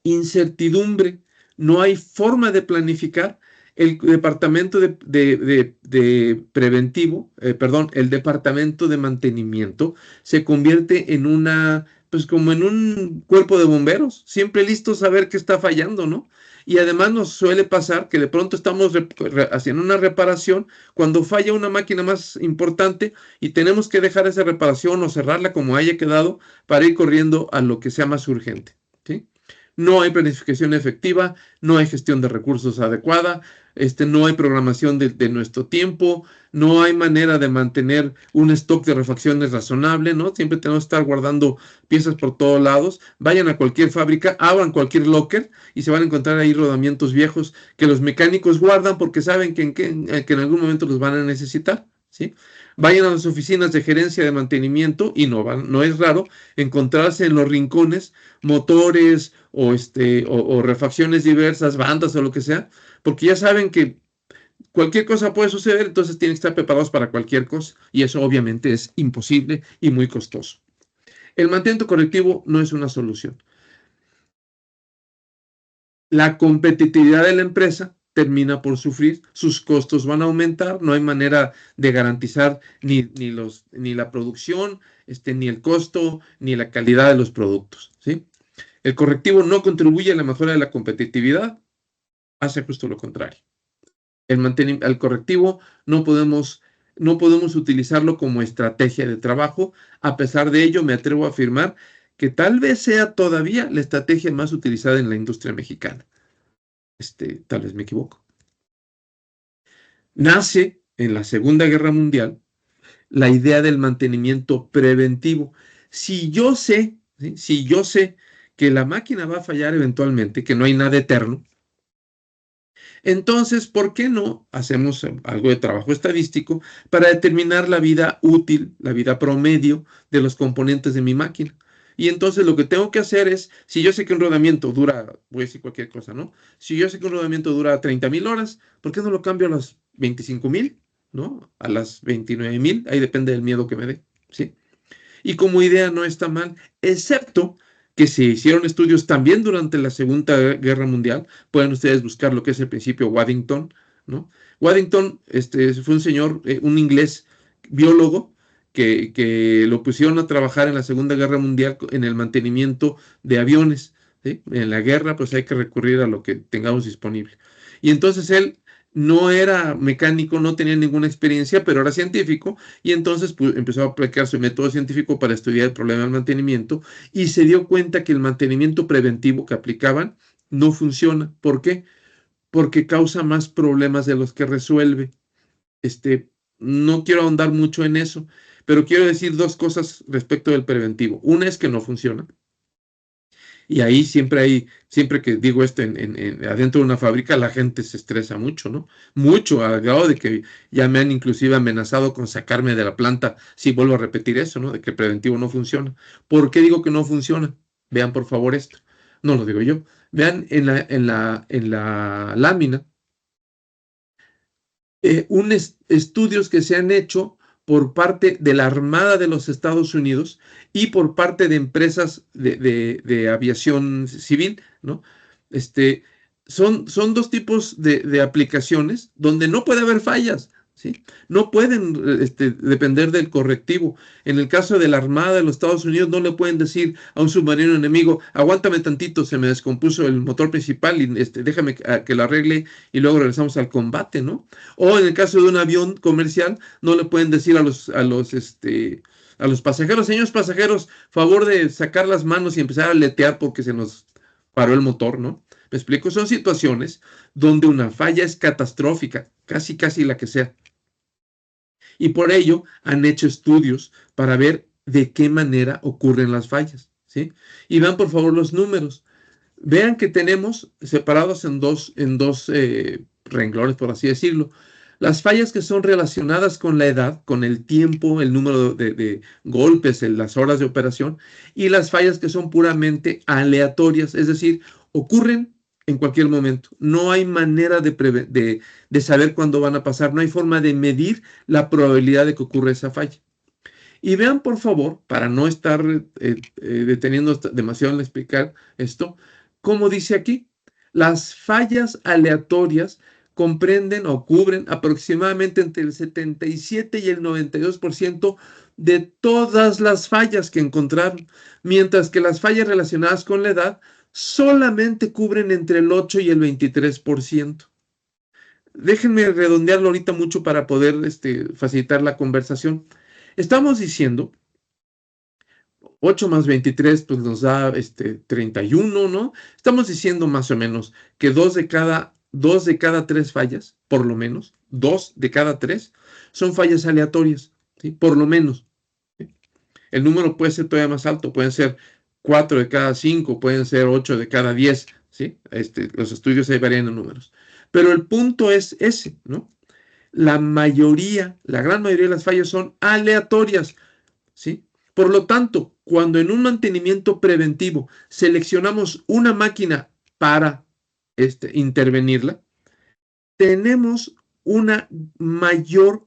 incertidumbre, no hay forma de planificar. El departamento de preventivo, perdón, el departamento de mantenimiento se convierte en pues como en un cuerpo de bomberos, siempre listos a ver qué está fallando, ¿no? Y además nos suele pasar que de pronto estamos haciendo una reparación cuando falla una máquina más importante y tenemos que dejar esa reparación o cerrarla como haya quedado para ir corriendo a lo que sea más urgente, ¿sí? No hay planificación efectiva, no hay gestión de recursos adecuada, no hay programación de nuestro tiempo, no hay manera de mantener un stock de refacciones razonable, ¿no? Siempre tenemos que estar guardando piezas por todos lados. Vayan a cualquier fábrica, abran cualquier locker y se van a encontrar ahí rodamientos viejos que los mecánicos guardan porque saben que en algún momento los van a necesitar, ¿sí? Vayan a las oficinas de gerencia de mantenimiento y no es raro encontrarse en los rincones motores o refacciones diversas, bandas o lo que sea, porque ya saben que cualquier cosa puede suceder, entonces tienen que estar preparados para cualquier cosa y eso obviamente es imposible y muy costoso. El mantenimiento correctivo no es una solución. La competitividad de la empresa termina por sufrir, sus costos van a aumentar, no hay manera de garantizar ni la producción, ni el costo, ni la calidad de los productos, ¿sí? El correctivo no contribuye a la mejora de la competitividad, hace justo lo contrario. El correctivo no podemos utilizarlo como estrategia de trabajo. A pesar de ello, me atrevo a afirmar que tal vez sea todavía la estrategia más utilizada en la industria mexicana. Tal vez me equivoco. Nace en la Segunda Guerra Mundial la idea del mantenimiento preventivo. Si yo sé, ¿sí?, si yo sé que la máquina va a fallar eventualmente, que no hay nada eterno, Entonces, ¿por qué no hacemos algo de trabajo estadístico para determinar la vida útil, la vida promedio de los componentes de mi máquina? Y entonces lo que tengo que hacer es, si yo sé que un rodamiento dura, voy a decir cualquier cosa, ¿no? Si yo sé que un rodamiento dura 30,000 horas, ¿por qué no lo cambio a las 25,000, ¿no? A las 29,000, ahí depende del miedo que me dé, ¿sí? Y como idea no está mal, excepto que se hicieron estudios también durante la Segunda Guerra Mundial. Pueden ustedes buscar lo que es el principio Waddington, ¿no? Waddington fue un señor, un inglés biólogo, que lo pusieron a trabajar en la Segunda Guerra Mundial en el mantenimiento de aviones, ¿sí? En la guerra, pues hay que recurrir a lo que tengamos disponible. Y entonces él no era mecánico, no tenía ninguna experiencia, pero era científico, y entonces pues, empezó a aplicar su método científico para estudiar el problema del mantenimiento, y se dio cuenta que el mantenimiento preventivo que aplicaban no funciona. ¿Por qué? Porque causa más problemas de los que resuelve. No quiero ahondar mucho en eso, pero quiero decir dos cosas respecto del preventivo. Una es que no funciona. Y ahí siempre que digo esto adentro de una fábrica, la gente se estresa mucho, ¿no? Mucho, al grado de que ya me han inclusive amenazado con sacarme de la planta si vuelvo a repetir eso, ¿no? De que el preventivo no funciona. ¿Por qué digo que no funciona? Vean por favor esto. No lo digo yo. Vean en la lámina estudios que se han hecho por parte de la Armada de los Estados Unidos y por parte de empresas de aviación civil, ¿no? Son dos tipos de aplicaciones donde no puede haber fallas, ¿sí? No pueden depender del correctivo. En el caso de la Armada de los Estados Unidos no le pueden decir a un submarino enemigo, aguántame tantito, se me descompuso el motor principal y déjame que lo arregle y luego regresamos al combate, ¿no? O en el caso de un avión comercial, no le pueden decir a los pasajeros, señores pasajeros, favor de sacar las manos y empezar a aletear porque se nos paró el motor, ¿no? ¿Me explico? Son situaciones donde una falla es catastrófica, casi la que sea. Y por ello han hecho estudios para ver de qué manera ocurren las fallas, ¿sí? Y vean por favor los números. Vean que tenemos separados en dos renglones, por así decirlo. Las fallas que son relacionadas con la edad, con el tiempo, el número de golpes, las horas de operación, y las fallas que son puramente aleatorias, es decir, ocurren en cualquier momento. No hay manera de saber cuándo van a pasar, no hay forma de medir la probabilidad de que ocurra esa falla. Y vean, por favor, para no estar deteniendo demasiado en explicar esto, como dice aquí, las fallas aleatorias comprenden o cubren aproximadamente entre el 77 y el 92% de todas las fallas que encontraron, mientras que las fallas relacionadas con la edad solamente cubren entre el 8 y el 23%. Déjenme redondearlo ahorita mucho para poder facilitar la conversación. Estamos diciendo 8 más 23 pues nos da 31, ¿no? Estamos diciendo más o menos que dos de cada tres fallas, por lo menos, 2 de cada 3 son fallas aleatorias, ¿sí? Por lo menos. ¿Sí? El número puede ser todavía más alto, pueden ser 4 de cada 5, pueden ser 8 de cada 10, ¿sí? Los estudios ahí varían en números. Pero el punto es ese, ¿no? La gran mayoría de las fallas son aleatorias, ¿sí? Por lo tanto, cuando en un mantenimiento preventivo seleccionamos una máquina para intervenirla, tenemos una mayor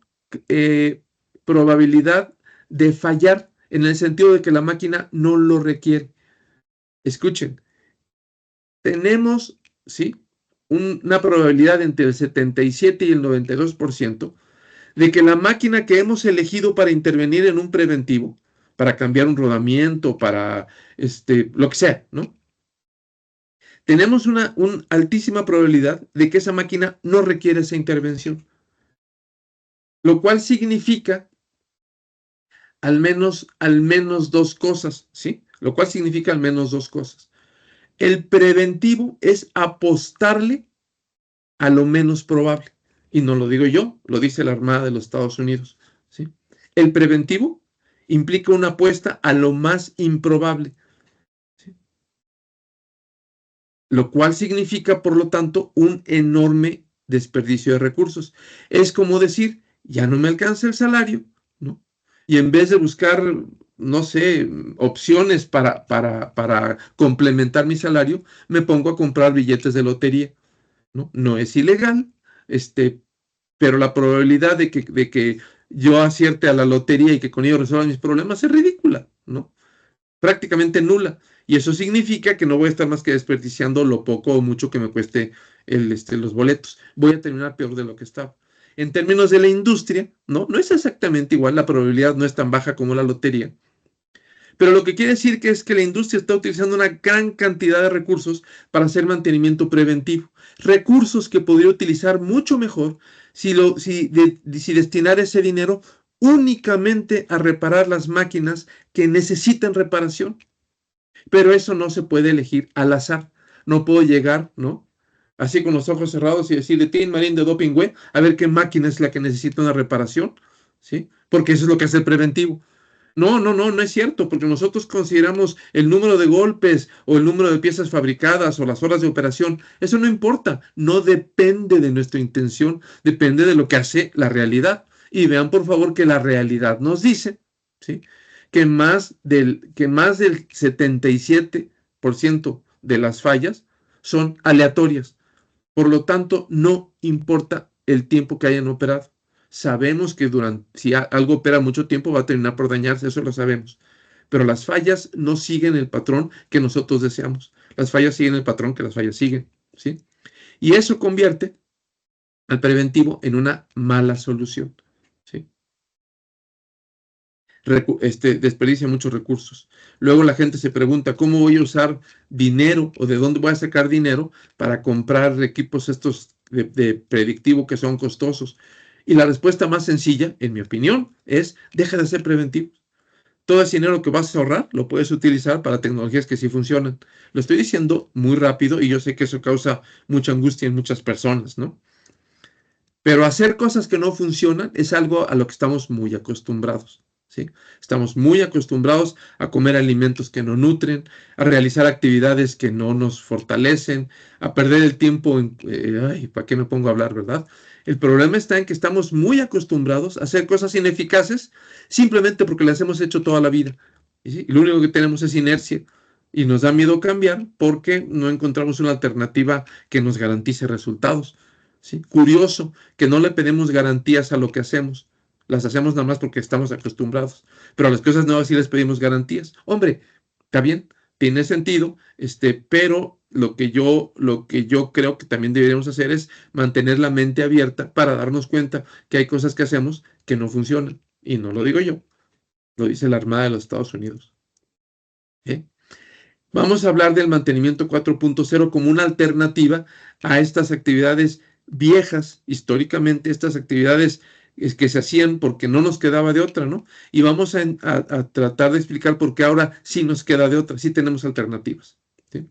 probabilidad de fallar en el sentido de que la máquina no lo requiere. Escuchen, tenemos, ¿sí?, una probabilidad entre el 77 y el 92% de que la máquina que hemos elegido para intervenir en un preventivo, para cambiar un rodamiento, para lo que sea, ¿no? Tenemos una altísima probabilidad de que esa máquina no requiere esa intervención. Lo cual significa al menos dos cosas, ¿sí? Lo cual significa al menos dos cosas. El preventivo es apostarle a lo menos probable. Y no lo digo yo, lo dice la Armada de los Estados Unidos, ¿sí? El preventivo implica una apuesta a lo más improbable, ¿sí? lo cual significa, por lo tanto, un enorme desperdicio de recursos. Es como decir, ya no me alcanza el salario, ¿no? Y en vez de buscar, no sé, opciones para complementar mi salario, me pongo a comprar billetes de lotería, ¿no? No es ilegal, pero la probabilidad de que yo acierte a la lotería y que con ello resuelva mis problemas es ridícula, ¿no? Prácticamente nula. Y eso significa que no voy a estar más que desperdiciando lo poco o mucho que me cueste los boletos. Voy a terminar peor de lo que estaba. En términos de la industria, ¿no? No es exactamente igual, la probabilidad no es tan baja como la lotería. Pero lo que quiere decir que es que la industria está utilizando una gran cantidad de recursos para hacer mantenimiento preventivo. Recursos que podría utilizar mucho mejor si destinar ese dinero únicamente a reparar las máquinas que necesitan reparación. Pero eso no se puede elegir al azar. No puedo llegar, ¿no? Así con los ojos cerrados y decirle, Tin Marín de Dopingüe, a ver qué máquina es la que necesita una reparación, ¿sí? Porque eso es lo que hace el preventivo. No es cierto, porque nosotros consideramos el número de golpes o el número de piezas fabricadas o las horas de operación. Eso no importa, no depende de nuestra intención, depende de lo que hace la realidad. Y vean por favor que la realidad nos dice, ¿sí?, que más del 77% de las fallas son aleatorias. Por lo tanto, no importa el tiempo que hayan operado. Sabemos que si algo opera mucho tiempo va a terminar por dañarse, eso lo sabemos. Pero las fallas no siguen el patrón que nosotros deseamos. Las fallas siguen el patrón que las fallas siguen, ¿sí? Y eso convierte al preventivo en una mala solución, ¿sí? Desperdicia muchos recursos. Luego la gente se pregunta, ¿cómo voy a usar dinero o de dónde voy a sacar dinero para comprar equipos estos de predictivo que son costosos? Y la respuesta más sencilla, en mi opinión, es deja de ser preventivo. Todo ese dinero que vas a ahorrar lo puedes utilizar para tecnologías que sí funcionan. Lo estoy diciendo muy rápido y yo sé que eso causa mucha angustia en muchas personas, ¿no? Pero hacer cosas que no funcionan es algo a lo que estamos muy acostumbrados, ¿sí? Estamos muy acostumbrados a comer alimentos que no nutren, a realizar actividades que no nos fortalecen, a perder el tiempo en, ¿para qué me pongo a hablar, verdad? El problema está en que estamos muy acostumbrados a hacer cosas ineficaces simplemente porque las hemos hecho toda la vida. ¿Sí? Y lo único que tenemos es inercia y nos da miedo cambiar porque no encontramos una alternativa que nos garantice resultados. ¿Sí? Curioso que no le pedimos garantías a lo que hacemos. Las hacemos nada más porque estamos acostumbrados. Pero a las cosas nuevas sí les pedimos garantías. Hombre, está bien, tiene sentido, pero lo que yo creo que también deberíamos hacer es mantener la mente abierta para darnos cuenta que hay cosas que hacemos que no funcionan. Y no lo digo yo, lo dice la Armada de los Estados Unidos. ¿Eh? Vamos a hablar del mantenimiento 4.0 como una alternativa a estas actividades viejas, históricamente, estas actividades que se hacían porque no nos quedaba de otra, ¿no? Y vamos a tratar de explicar por qué ahora sí nos queda de otra, sí tenemos alternativas, ¿sí?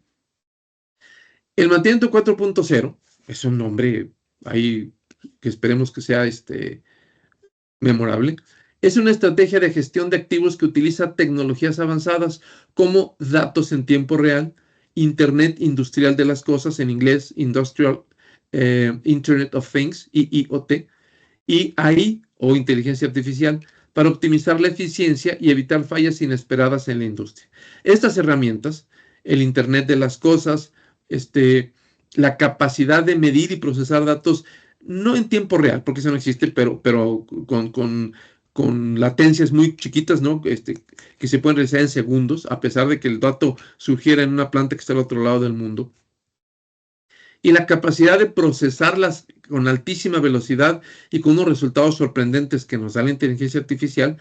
El mantenimiento 4.0 es un nombre ahí que esperemos que sea memorable. Es una estrategia de gestión de activos que utiliza tecnologías avanzadas como datos en tiempo real, Internet industrial de las cosas, en inglés Industrial Internet of Things, IoT, y AI o inteligencia artificial para optimizar la eficiencia y evitar fallas inesperadas en la industria. Estas herramientas, el Internet de las cosas, la capacidad de medir y procesar datos, no en tiempo real, porque eso no existe, pero con latencias muy chiquitas, ¿no? Que se pueden realizar en segundos, a pesar de que el dato surgiera en una planta que está al otro lado del mundo. Y la capacidad de procesarlas con altísima velocidad y con unos resultados sorprendentes que nos da la inteligencia artificial,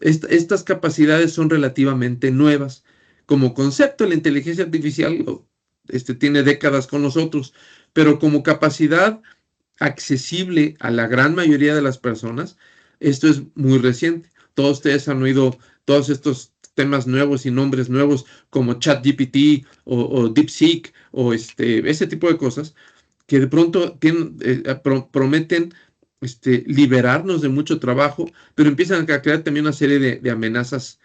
estas capacidades son relativamente nuevas. Como concepto, la inteligencia artificial tiene décadas con nosotros, pero como capacidad accesible a la gran mayoría de las personas, esto es muy reciente. Todos ustedes han oído todos estos temas nuevos y nombres nuevos como ChatGPT o DeepSeek o ese tipo de cosas que de pronto prometen liberarnos de mucho trabajo, pero empiezan a crear también una serie de amenazas,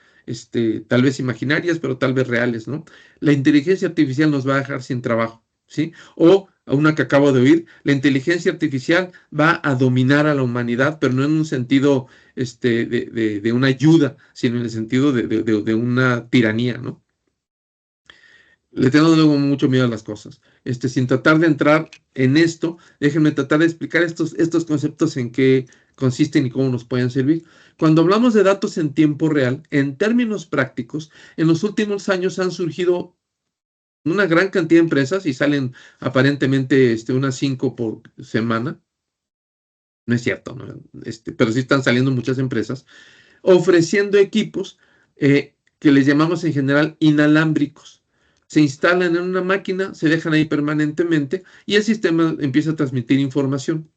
tal vez imaginarias, pero tal vez reales, ¿no? La inteligencia artificial nos va a dejar sin trabajo, ¿sí? O a una que acabo de oír, la inteligencia artificial va a dominar a la humanidad, pero no en un sentido de una ayuda, sino en el sentido de una tiranía, ¿no? Le tengo luego mucho miedo a las cosas. Sin tratar de entrar en esto, déjenme tratar de explicar estos conceptos en qué consisten y cómo nos pueden servir. Cuando hablamos de datos en tiempo real, en términos prácticos, en los últimos años han surgido una gran cantidad de empresas y salen aparentemente unas 5 por semana. No es cierto, ¿no? Pero sí están saliendo muchas empresas ofreciendo equipos que les llamamos en general inalámbricos. Se instalan en una máquina, se dejan ahí permanentemente y el sistema empieza a transmitir información.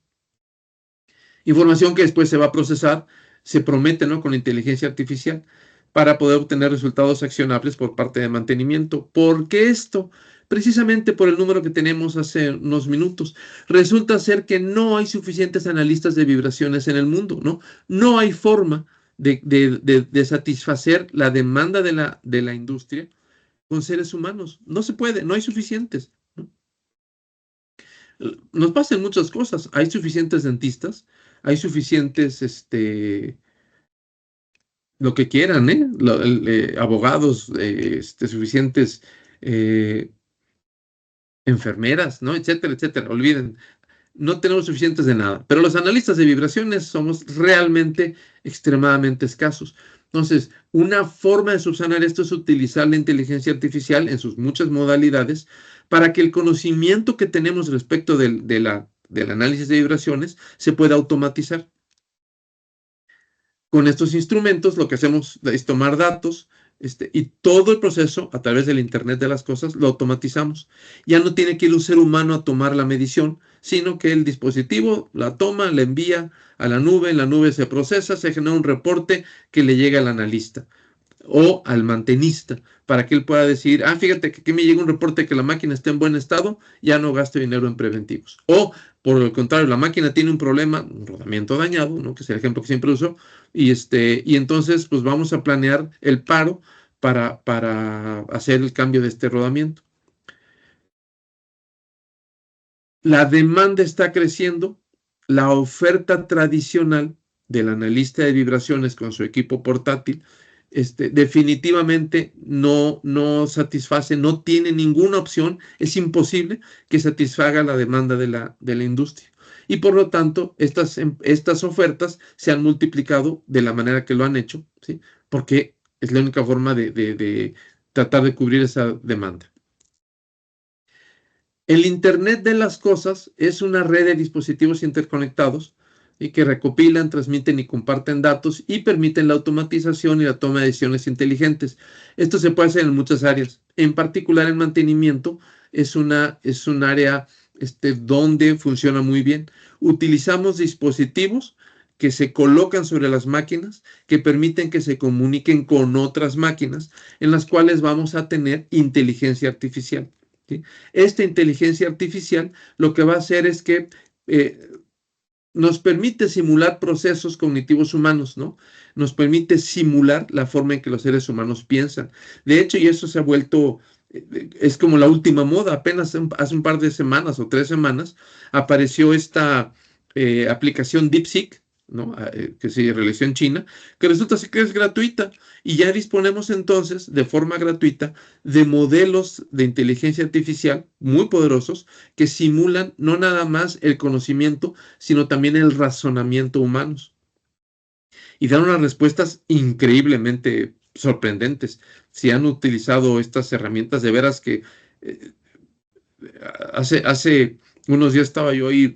Información que después se va a procesar, se promete, ¿no?, con la inteligencia artificial para poder obtener resultados accionables por parte de mantenimiento. ¿Por qué esto? Precisamente por el número que tenemos hace unos minutos. Resulta ser que no hay suficientes analistas de vibraciones en el mundo, ¿no? No hay forma de satisfacer la demanda de la industria con seres humanos. No se puede, no hay suficientes, ¿no? Nos pasan muchas cosas. Hay suficientes dentistas, hay suficientes, lo que quieran, ¿eh? Abogados, suficientes enfermeras, ¿no? Etcétera, etcétera. Olviden, no tenemos suficientes de nada. Pero los analistas de vibraciones somos realmente extremadamente escasos. Entonces, una forma de subsanar esto es utilizar la inteligencia artificial en sus muchas modalidades para que el conocimiento que tenemos respecto del análisis de vibraciones se pueda automatizar. Con estos instrumentos lo que hacemos es tomar datos y todo el proceso a través del Internet de las cosas lo automatizamos. Ya no tiene que ir un ser humano a tomar la medición, sino que el dispositivo la toma, la envía a la nube se procesa, se genera un reporte que le llega al analista o al mantenista para que él pueda decir, fíjate que aquí me llega un reporte que la máquina está en buen estado, ya no gasto dinero en preventivos. O, por el contrario, la máquina tiene un problema, un rodamiento dañado, ¿no?, que es el ejemplo que siempre uso, y entonces pues vamos a planear el paro para hacer el cambio de este rodamiento. La demanda está creciendo, la oferta tradicional del analista de vibraciones con su equipo portátil definitivamente no satisface, no tiene ninguna opción, es imposible que satisfaga la demanda de la industria. Y por lo tanto, estas ofertas se han multiplicado de la manera que lo han hecho, ¿sí?, porque es la única forma de tratar de cubrir esa demanda. El Internet de las cosas es una red de dispositivos interconectados y que recopilan, transmiten y comparten datos y permiten la automatización y la toma de decisiones inteligentes. Esto se puede hacer en muchas áreas. En particular, el mantenimiento es un área donde funciona muy bien. Utilizamos dispositivos que se colocan sobre las máquinas, que permiten que se comuniquen con otras máquinas, en las cuales vamos a tener inteligencia artificial, ¿sí? Esta inteligencia artificial lo que va a hacer es que nos permite simular procesos cognitivos humanos, ¿no? Nos permite simular la forma en que los seres humanos piensan. De hecho, y eso se ha vuelto, es como la última moda. Apenas hace un par de semanas o 3 semanas apareció esta aplicación DeepSeek, ¿no?, que se realizó en China, que resulta que es gratuita y ya disponemos entonces de forma gratuita de modelos de inteligencia artificial muy poderosos que simulan no nada más el conocimiento, sino también el razonamiento humanos y dan unas respuestas increíblemente sorprendentes. Si han utilizado estas herramientas, de veras que hace unos días estaba yo ahí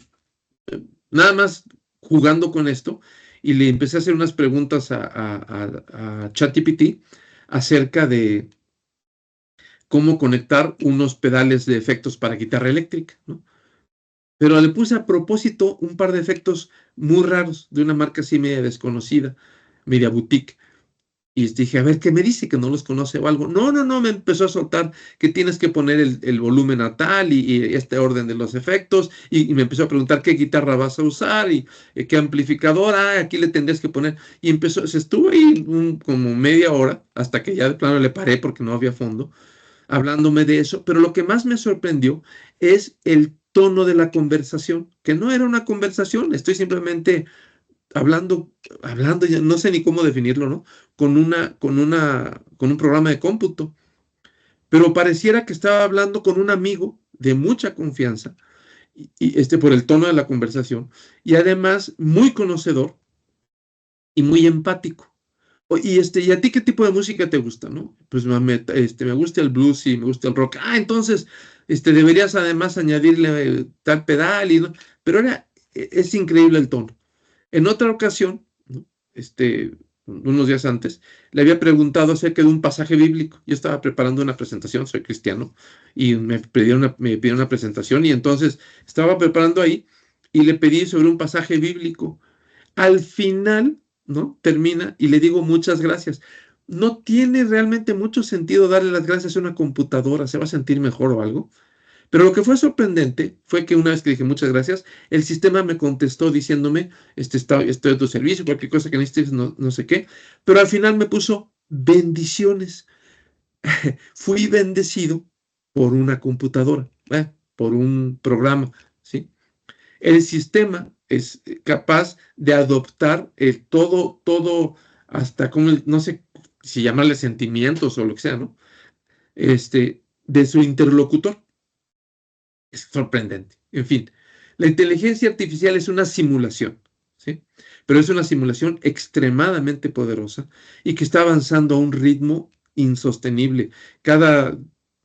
nada más jugando con esto y le empecé a hacer unas preguntas a ChatGPT acerca de cómo conectar unos pedales de efectos para guitarra eléctrica, ¿no? Pero le puse a propósito un par de efectos muy raros de una marca así media desconocida, media boutique. Y dije, a ver, ¿qué me dice? Que no los conoce o algo. No, me empezó a soltar que tienes que poner el volumen a tal y este orden de los efectos. Y me empezó a preguntar qué guitarra vas a usar y qué amplificador. Aquí le tendrías que poner. Y se estuvo ahí como media hora hasta que ya de plano le paré porque no había fondo, hablándome de eso. Pero lo que más me sorprendió es el tono de la conversación, que no era una conversación, estoy simplemente hablando, ya no sé ni cómo definirlo, ¿no? Con un programa de cómputo, pero pareciera que estaba hablando con un amigo de mucha confianza, por el tono de la conversación, y además muy conocedor y muy empático. ¿Y a ti qué tipo de música te gusta, no? Pues me gusta el blues y me gusta el rock. Ah, entonces, deberías además añadirle tal pedal pero es increíble el tono. En otra ocasión, ¿no? Unos días antes, le había preguntado acerca de un pasaje bíblico. Yo estaba preparando una presentación, soy cristiano, y me pidieron una presentación, y entonces estaba preparando ahí, y le pedí sobre un pasaje bíblico. Al final, ¿no? Termina y le digo muchas gracias. No tiene realmente mucho sentido darle las gracias a una computadora, se va a sentir mejor o algo. Pero lo que fue sorprendente fue que una vez que dije muchas gracias, el sistema me contestó diciéndome, estoy a tu servicio, cualquier cosa que necesites, no sé qué. Pero al final me puso bendiciones. Fui bendecido por una computadora, por un programa, ¿sí? El sistema es capaz de adoptar todo, hasta como, no sé si llamarle sentimientos o lo que sea, ¿no? De su interlocutor. Es sorprendente. En fin, la inteligencia artificial es una simulación, ¿sí? Pero es una simulación extremadamente poderosa y que está avanzando a un ritmo insostenible.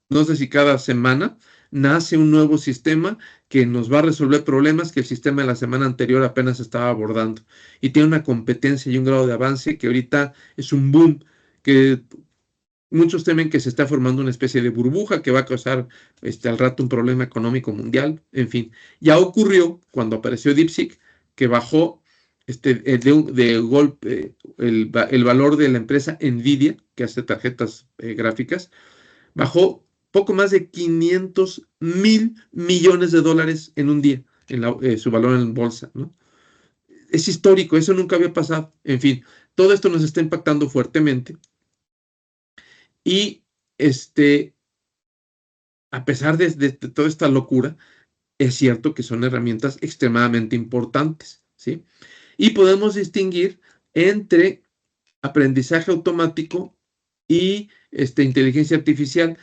No sé si cada semana nace un nuevo sistema que nos va a resolver problemas que el sistema de la semana anterior apenas estaba abordando. Y tiene una competencia y un grado de avance que ahorita es un boom, que muchos temen que se está formando una especie de burbuja que va a causar al rato un problema económico mundial. En fin, ya ocurrió cuando apareció DeepSeek, que bajó de golpe el valor de la empresa Nvidia, que hace tarjetas gráficas, bajó poco más de 500,000 millones de dólares en un día, su valor en bolsa, ¿no? Es histórico, eso nunca había pasado. En fin, todo esto nos está impactando fuertemente. Y a pesar de toda esta locura, es cierto que son herramientas extremadamente importantes, ¿sí? Y podemos distinguir entre aprendizaje automático y inteligencia artificial.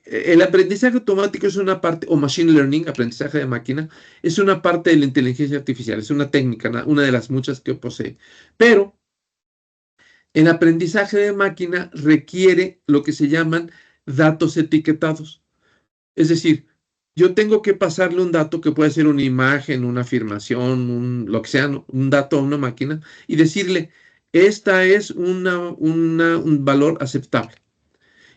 El aprendizaje automático es una parte, o machine learning, aprendizaje de máquina, es una parte de la inteligencia artificial, es una técnica, una de las muchas que posee. Pero el aprendizaje de máquina requiere lo que se llaman datos etiquetados. Es decir, yo tengo que pasarle un dato que puede ser una imagen, una afirmación, lo que sea, ¿no? Un dato a una máquina y decirle, esta es un valor aceptable.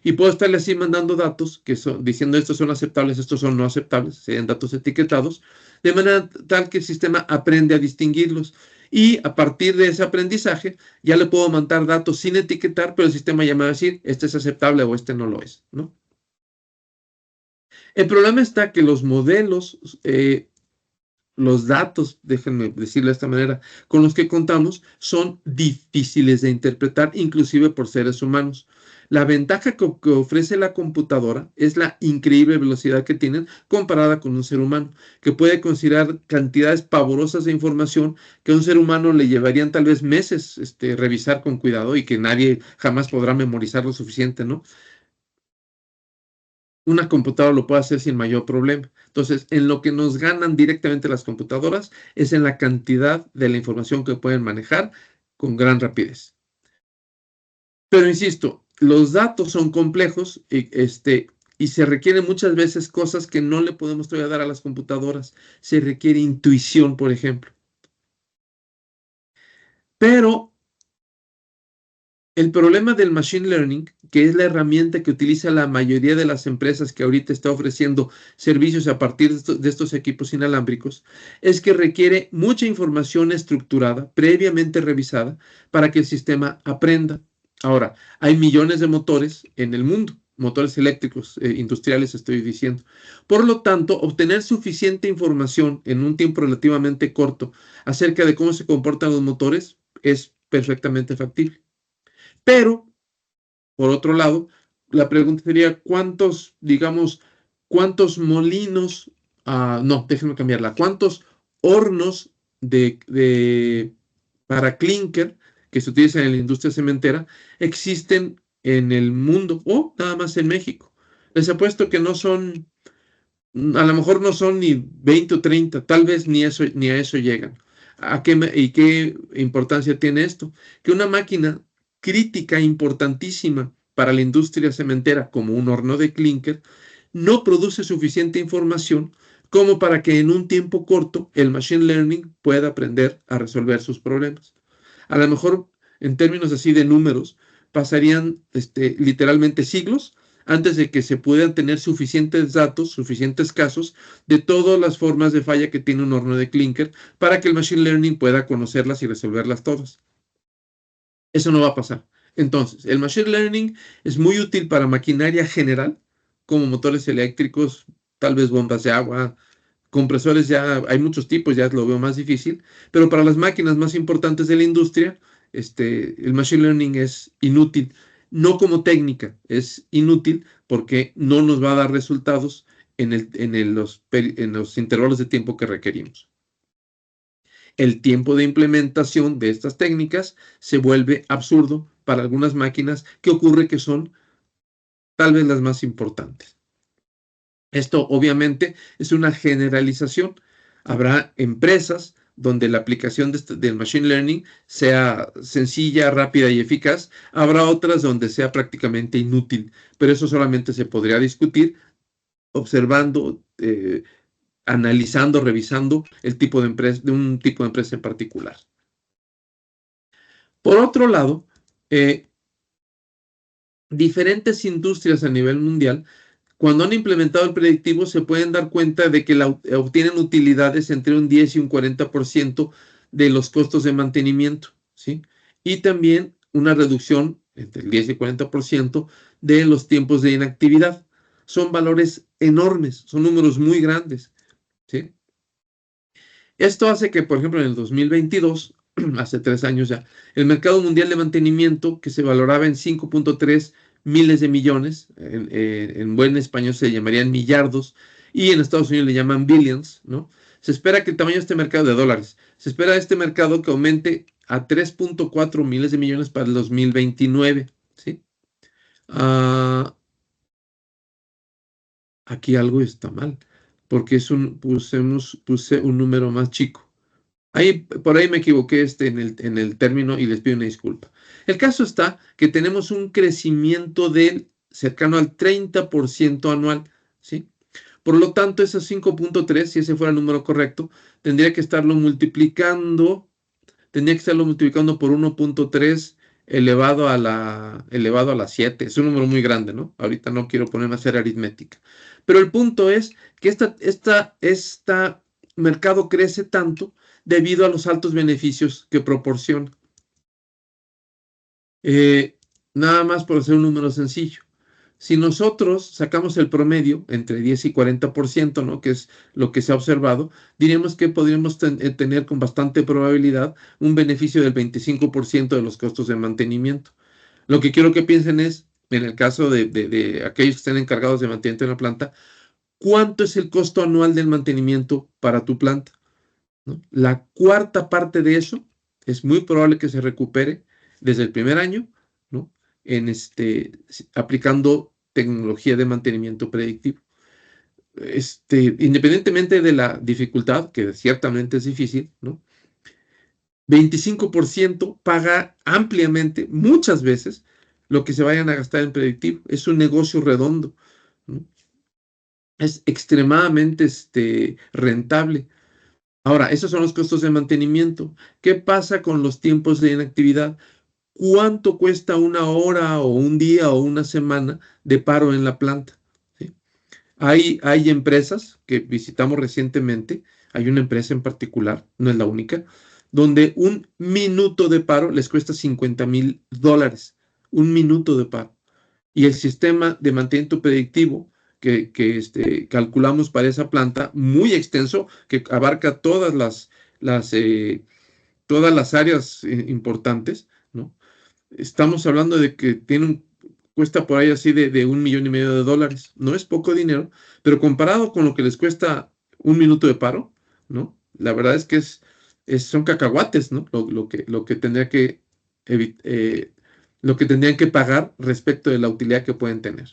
Y puedo estarle así mandando datos diciendo estos son aceptables, estos son no aceptables, serían datos etiquetados, de manera tal que el sistema aprende a distinguirlos. Y a partir de ese aprendizaje, ya le puedo mandar datos sin etiquetar, pero el sistema ya me va a decir, este es aceptable o este no lo es, ¿no? El problema está que los modelos, los datos, déjenme decirlo de esta manera, con los que contamos son difíciles de interpretar, inclusive por seres humanos. La ventaja que ofrece la computadora es la increíble velocidad que tienen comparada con un ser humano, que puede considerar cantidades pavorosas de información que a un ser humano le llevarían tal vez meses revisar con cuidado y que nadie jamás podrá memorizar lo suficiente, ¿no? Una computadora lo puede hacer sin mayor problema. Entonces, en lo que nos ganan directamente las computadoras es en la cantidad de la información que pueden manejar con gran rapidez. Pero insisto, los datos son complejos y se requieren muchas veces cosas que no le podemos todavía dar a las computadoras. Se requiere intuición, por ejemplo. Pero el problema del machine learning, que es la herramienta que utiliza la mayoría de las empresas que ahorita está ofreciendo servicios a partir de estos equipos inalámbricos, es que requiere mucha información estructurada, previamente revisada, para que el sistema aprenda. Ahora, hay millones de motores en el mundo, motores eléctricos industriales estoy diciendo. Por lo tanto, obtener suficiente información en un tiempo relativamente corto acerca de cómo se comportan los motores es perfectamente factible. Pero, por otro lado, la pregunta sería, ¿cuántos, digamos, cuántos molinos, no, déjenme cambiarla, cuántos hornos para clinker que se utilizan en la industria cementera existen en el mundo o nada más en México. Les apuesto que no son, a lo mejor no son ni 20 o 30, tal vez ni a eso llegan. ¿Y qué importancia tiene esto? Que una máquina crítica, importantísima para la industria cementera, como un horno de clinker, no produce suficiente información como para que en un tiempo corto el machine learning pueda aprender a resolver sus problemas. A lo mejor, en términos así de números, pasarían literalmente siglos antes de que se puedan tener suficientes datos, suficientes casos de todas las formas de falla que tiene un horno de clinker para que el machine learning pueda conocerlas y resolverlas todas. Eso no va a pasar. Entonces, el machine learning es muy útil para maquinaria general, como motores eléctricos, tal vez bombas de agua, compresores, ya hay muchos tipos, ya lo veo más difícil, pero para las máquinas más importantes de la industria, el machine learning es inútil, no como técnica, es inútil porque no nos va a dar resultados en los intervalos de tiempo que requerimos. El tiempo de implementación de estas técnicas se vuelve absurdo para algunas máquinas que ocurre que son tal vez las más importantes. Esto obviamente es una generalización. Habrá empresas donde la aplicación del machine learning sea sencilla, rápida y eficaz. Habrá otras donde sea prácticamente inútil, pero eso solamente se podría discutir observando, analizando, revisando el tipo de empresa, de un tipo de empresa en particular. Por otro lado, diferentes industrias a nivel mundial, cuando han implementado el predictivo, se pueden dar cuenta de que obtienen utilidades entre un 10 y un 40% de los costos de mantenimiento, ¿sí? Y también una reducción entre el 10 y el 40% de los tiempos de inactividad. Son valores enormes, son números muy grandes, ¿sí? Esto hace que, por ejemplo, en el 2022, hace 3 años ya, el mercado mundial de mantenimiento, que se valoraba en 5.3 miles de millones, en buen español se llamarían millardos, y en Estados Unidos le llaman billions, ¿no? Se espera que el tamaño de este mercado de dólares, se espera este mercado que aumente a 3.4 miles de millones para el 2029, ¿sí? Aquí algo está mal, porque puse un número más chico. Por ahí me equivoqué en el término y les pido una disculpa. El caso está que tenemos un crecimiento cercano al 30% anual, ¿sí? Por lo tanto, esos 5.3, si ese fuera el número correcto, tendría que estarlo multiplicando por 1.3 elevado a la 7. Es un número muy grande, ¿no? Ahorita no quiero ponerme a hacer aritmética. Pero el punto es que este mercado crece tanto debido a los altos beneficios que proporciona. Nada más por hacer un número sencillo. Si nosotros sacamos el promedio entre 10 y 40%, ¿no? Que es lo que se ha observado, diríamos que podríamos tener con bastante probabilidad un beneficio del 25% de los costos de mantenimiento. Lo que quiero que piensen es, en el caso de aquellos que estén encargados de mantenimiento en la planta, ¿cuánto es el costo anual del mantenimiento para tu planta? ¿No? La cuarta parte de eso es muy probable que se recupere desde el primer año, ¿no? Aplicando tecnología de mantenimiento predictivo. Independientemente de la dificultad, que ciertamente es difícil, ¿no? 25% paga ampliamente, muchas veces, lo que se vayan a gastar en predictivo. Es un negocio redondo, ¿no? Es extremadamente rentable. Ahora, esos son los costos de mantenimiento. ¿Qué pasa con los tiempos de inactividad? ¿Cuánto cuesta una hora o un día o una semana de paro en la planta? ¿Sí? Hay empresas que visitamos recientemente, hay una empresa en particular, no es la única, donde un minuto de paro les cuesta $50,000. Un minuto de paro. Y el sistema de mantenimiento predictivo que calculamos para esa planta, muy extenso, que abarca todas las áreas importantes, ¿no? Estamos hablando de que tiene cuesta por ahí así de $1,500,000. No es poco dinero, pero comparado con lo que les cuesta un minuto de paro, ¿no? La verdad es que son cacahuates, ¿no? Lo que tendría que lo que tendrían que pagar respecto de la utilidad que pueden tener.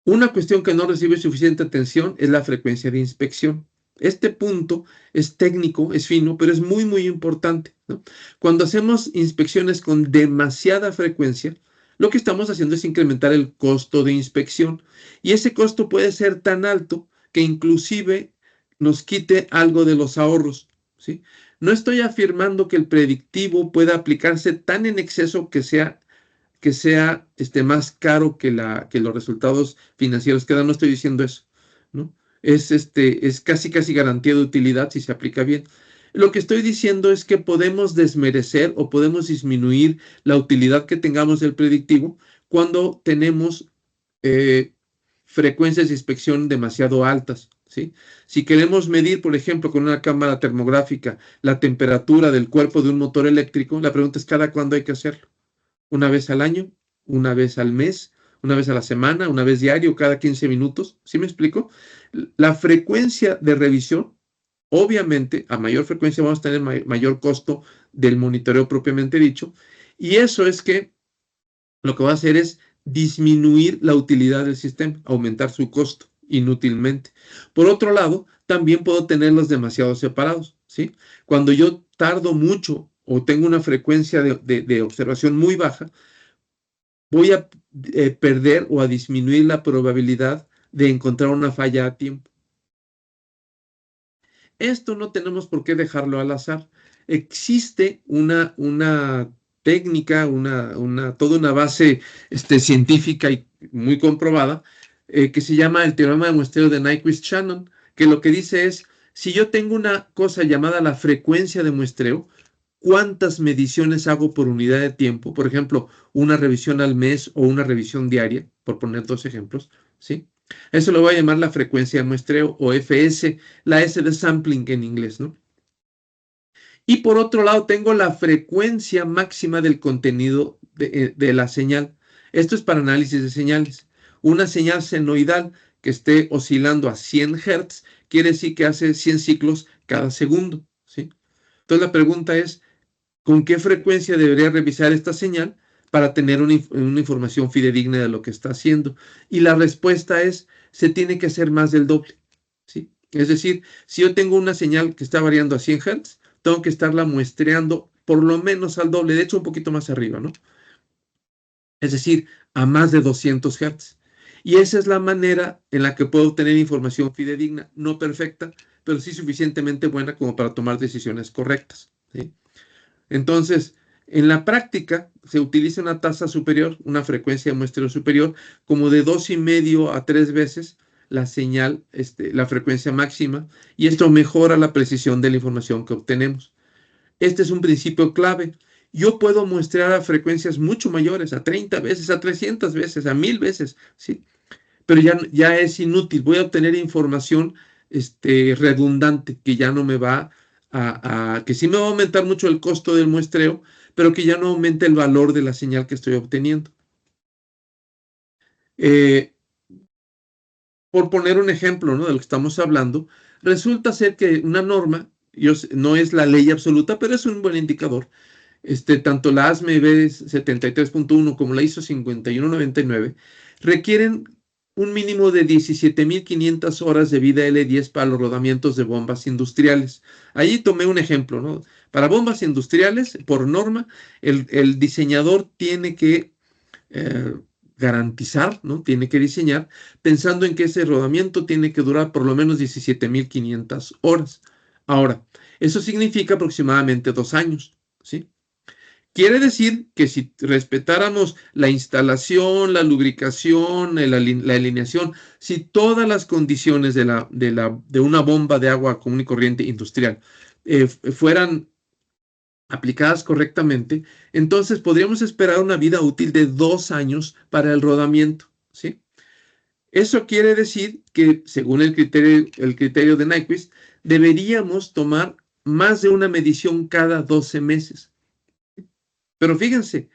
Una cuestión que no recibe suficiente atención es la frecuencia de inspección. Este punto es técnico, es fino, pero es muy, muy importante, ¿no? Cuando hacemos inspecciones con demasiada frecuencia, lo que estamos haciendo es incrementar el costo de inspección. Y ese costo puede ser tan alto que inclusive nos quite algo de los ahorros, ¿sí? No estoy afirmando que el predictivo pueda aplicarse tan en exceso que sea más caro que los resultados financieros que dan. No estoy diciendo eso, ¿no? Es casi garantía de utilidad si se aplica bien. Lo que estoy diciendo es que podemos desmerecer o podemos disminuir la utilidad que tengamos del predictivo cuando tenemos frecuencias de inspección demasiado altas, ¿sí? Si queremos medir, por ejemplo, con una cámara termográfica la temperatura del cuerpo de un motor eléctrico, la pregunta es ¿cada cuándo hay que hacerlo? ¿Una vez al año? ¿Una vez al mes? ¿Una vez a la semana? ¿Una vez diario? ¿Cada 15 minutos? ¿Sí me explico? La frecuencia de revisión, obviamente, a mayor frecuencia vamos a tener mayor costo del monitoreo propiamente dicho, y eso es que lo que va a hacer es disminuir la utilidad del sistema, aumentar su costo inútilmente. Por otro lado, también puedo tenerlos demasiado separados, ¿sí? Cuando yo tardo mucho o tengo una frecuencia de observación muy baja, voy a perder o a disminuir la probabilidad de encontrar una falla a tiempo. Esto no tenemos por qué dejarlo al azar. Existe una técnica, toda una base científica y muy comprobada, que se llama el teorema de muestreo de Nyquist-Shannon, que lo que dice es, si yo tengo una cosa llamada la frecuencia de muestreo, ¿cuántas mediciones hago por unidad de tiempo? Por ejemplo, una revisión al mes o una revisión diaria, por poner dos ejemplos, ¿sí? Eso lo voy a llamar la frecuencia de muestreo o FS, la S de sampling en inglés, ¿no? Y por otro lado, tengo la frecuencia máxima del contenido de la señal. Esto es para análisis de señales. Una señal senoidal que esté oscilando a 100 Hz quiere decir que hace 100 ciclos cada segundo, ¿sí? Entonces la pregunta es, ¿con qué frecuencia debería revisar esta señal para tener una información fidedigna de lo que está haciendo? Y la respuesta es, se tiene que hacer más del doble, ¿sí? Es decir, si yo tengo una señal que está variando a 100 Hz, tengo que estarla muestreando por lo menos al doble, de hecho un poquito más arriba, ¿no? Es decir, a más de 200 Hz. Y esa es la manera en la que puedo obtener información fidedigna, no perfecta, pero sí suficientemente buena como para tomar decisiones correctas, ¿sí? Entonces, en la práctica se utiliza una tasa superior, una frecuencia de muestreo superior, como de 2,5 a 3 veces la señal, la frecuencia máxima, y esto mejora la precisión de la información que obtenemos. Este es un principio clave. Yo puedo muestrear a frecuencias mucho mayores, a 30 veces, a 300 veces, a 1000 veces, ¿sí? Pero ya es inútil. Voy a obtener información redundante que ya no me va que sí me va a aumentar mucho el costo del muestreo, pero que ya no aumenta el valor de la señal que estoy obteniendo. Por poner un ejemplo, ¿no?, de lo que estamos hablando, resulta ser que una norma, no es la ley absoluta, pero es un buen indicador. Tanto la ASME 73.1 como la ISO 5199 requieren un mínimo de 17,500 horas de vida L10 para los rodamientos de bombas industriales. Allí tomé un ejemplo, ¿no? Para bombas industriales, por norma, el diseñador tiene que garantizar, ¿no? Tiene que diseñar pensando en que ese rodamiento tiene que durar por lo menos 17,500 horas. Ahora, eso significa aproximadamente 2 años, ¿sí? Quiere decir que si respetáramos la instalación, la lubricación, la alineación, si todas las condiciones de una bomba de agua común y corriente industrial fueran aplicadas correctamente, entonces podríamos esperar una vida útil de 2 años para el rodamiento, ¿sí? Eso quiere decir que, según el criterio de Nyquist, deberíamos tomar más de una medición cada 12 meses. Pero fíjense,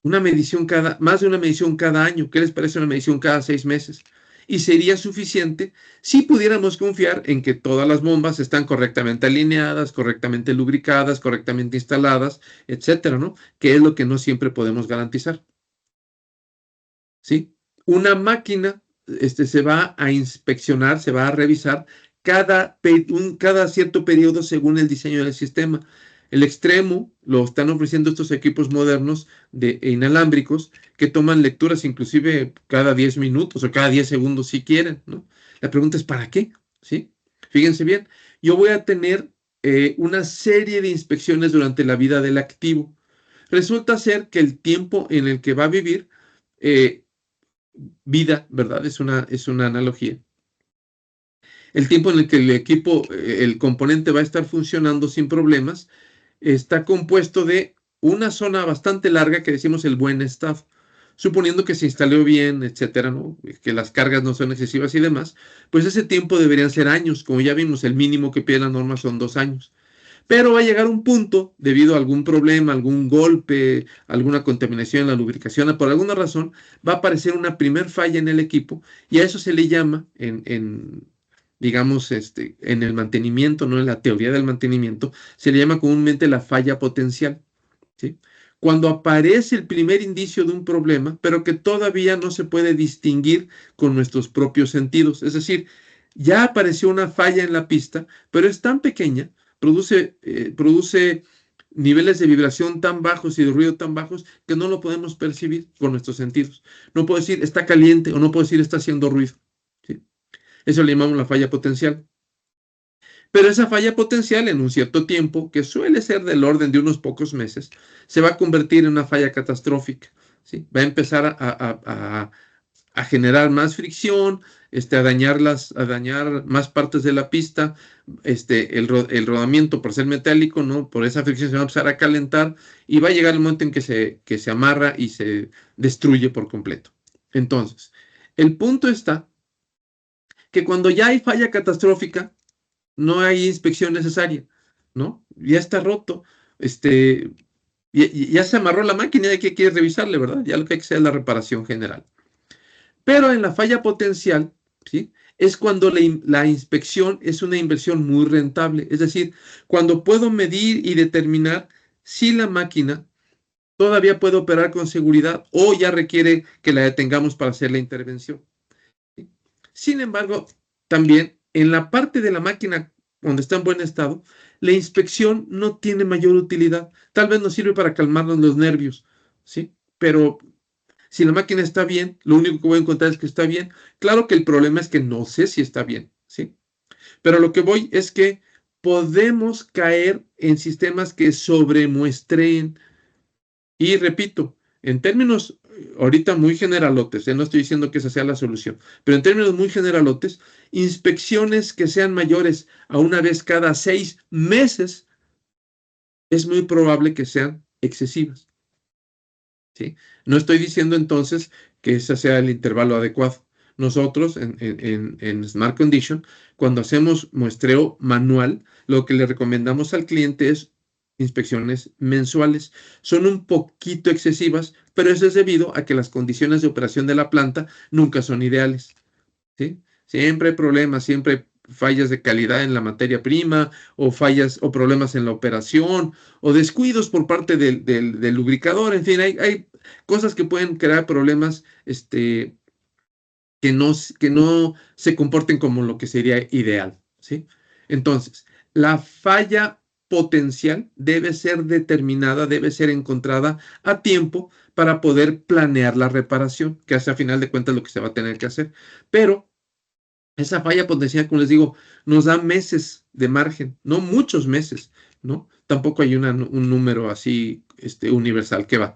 más de una medición cada año. ¿Qué les parece una medición cada 6 meses? Y sería suficiente si pudiéramos confiar en que todas las bombas están correctamente alineadas, correctamente lubricadas, correctamente instaladas, etcétera, ¿no? Que es lo que no siempre podemos garantizar. ¿Sí? Una máquina se va a inspeccionar, se va a revisar cada cierto periodo según el diseño del sistema. El extremo lo están ofreciendo estos equipos modernos inalámbricos que toman lecturas inclusive cada 10 minutos o cada 10 segundos si quieren, ¿no? La pregunta es ¿para qué? ¿Sí? Fíjense bien, yo voy a tener una serie de inspecciones durante la vida del activo. Resulta ser que el tiempo en el que va a vivir vida, ¿verdad? Es una analogía. El tiempo en el que el equipo, el componente va a estar funcionando sin problemas, está compuesto de una zona bastante larga que decimos el buen estado, suponiendo que se instaló bien, etcétera, ¿no? Que las cargas no son excesivas y demás, pues ese tiempo deberían ser años. Como ya vimos, el mínimo que pide la norma son 2 años. Pero va a llegar un punto, debido a algún problema, algún golpe, alguna contaminación en la lubricación, por alguna razón, va a aparecer una primer falla en el equipo y a eso se le llama, digamos, en el mantenimiento, no en la teoría del mantenimiento, se le llama comúnmente la falla potencial, ¿sí? Cuando aparece el primer indicio de un problema, pero que todavía no se puede distinguir con nuestros propios sentidos. Es decir, ya apareció una falla en la pista, pero es tan pequeña, produce niveles de vibración tan bajos y de ruido tan bajos que no lo podemos percibir con nuestros sentidos. No puedo decir está caliente o no puedo decir está haciendo ruido, ¿sí? Eso le llamamos la falla potencial. Pero esa falla potencial en un cierto tiempo, que suele ser del orden de unos pocos meses, se va a convertir en una falla catastrófica, ¿sí? Va a empezar a generar más fricción, a dañar más partes de la pista, el rodamiento por ser metálico, ¿no? Por esa fricción se va a empezar a calentar y va a llegar el momento en que se amarra y se destruye por completo. Entonces, el punto está que cuando ya hay falla catastrófica, no hay inspección necesaria, ¿no? Ya está roto, ya se amarró la máquina y hay que revisarle, ¿verdad? Ya lo que hay que hacer es la reparación general. Pero en la falla potencial, ¿sí? Es cuando la inspección es una inversión muy rentable, es decir, cuando puedo medir y determinar si la máquina todavía puede operar con seguridad o ya requiere que la detengamos para hacer la intervención, ¿sí? Sin embargo, también en la parte de la máquina donde está en buen estado, la inspección no tiene mayor utilidad. Tal vez nos sirve para calmarnos los nervios, ¿sí? Pero si la máquina está bien, lo único que voy a encontrar es que está bien. Claro que el problema es que no sé si está bien, ¿sí? Pero lo que voy es que podemos caer en sistemas que sobremuestreen. Y repito, en términos ahorita muy generalotes, no estoy diciendo que esa sea la solución, pero en términos muy generalotes, inspecciones que sean mayores a una vez cada 6 meses, es muy probable que sean excesivas, ¿sí? No estoy diciendo entonces que ese sea el intervalo adecuado. Nosotros en Smart Condition, cuando hacemos muestreo manual, lo que le recomendamos al cliente es inspecciones mensuales. Son un poquito excesivas, pero eso es debido a que las condiciones de operación de la planta nunca son ideales, ¿sí? Siempre hay problemas, siempre hay fallas de calidad en la materia prima, o fallas o problemas en la operación, o descuidos por parte del lubricador. En fin, hay cosas que pueden crear problemas que no se comporten como lo que sería ideal, ¿sí? Entonces, la falla potencial debe ser determinada, debe ser encontrada a tiempo para poder planear la reparación, que hace a final de cuentas lo que se va a tener que hacer. Pero esa falla potencial, como les digo, nos da meses de margen, no muchos meses, ¿no? Tampoco hay un número así universal que va.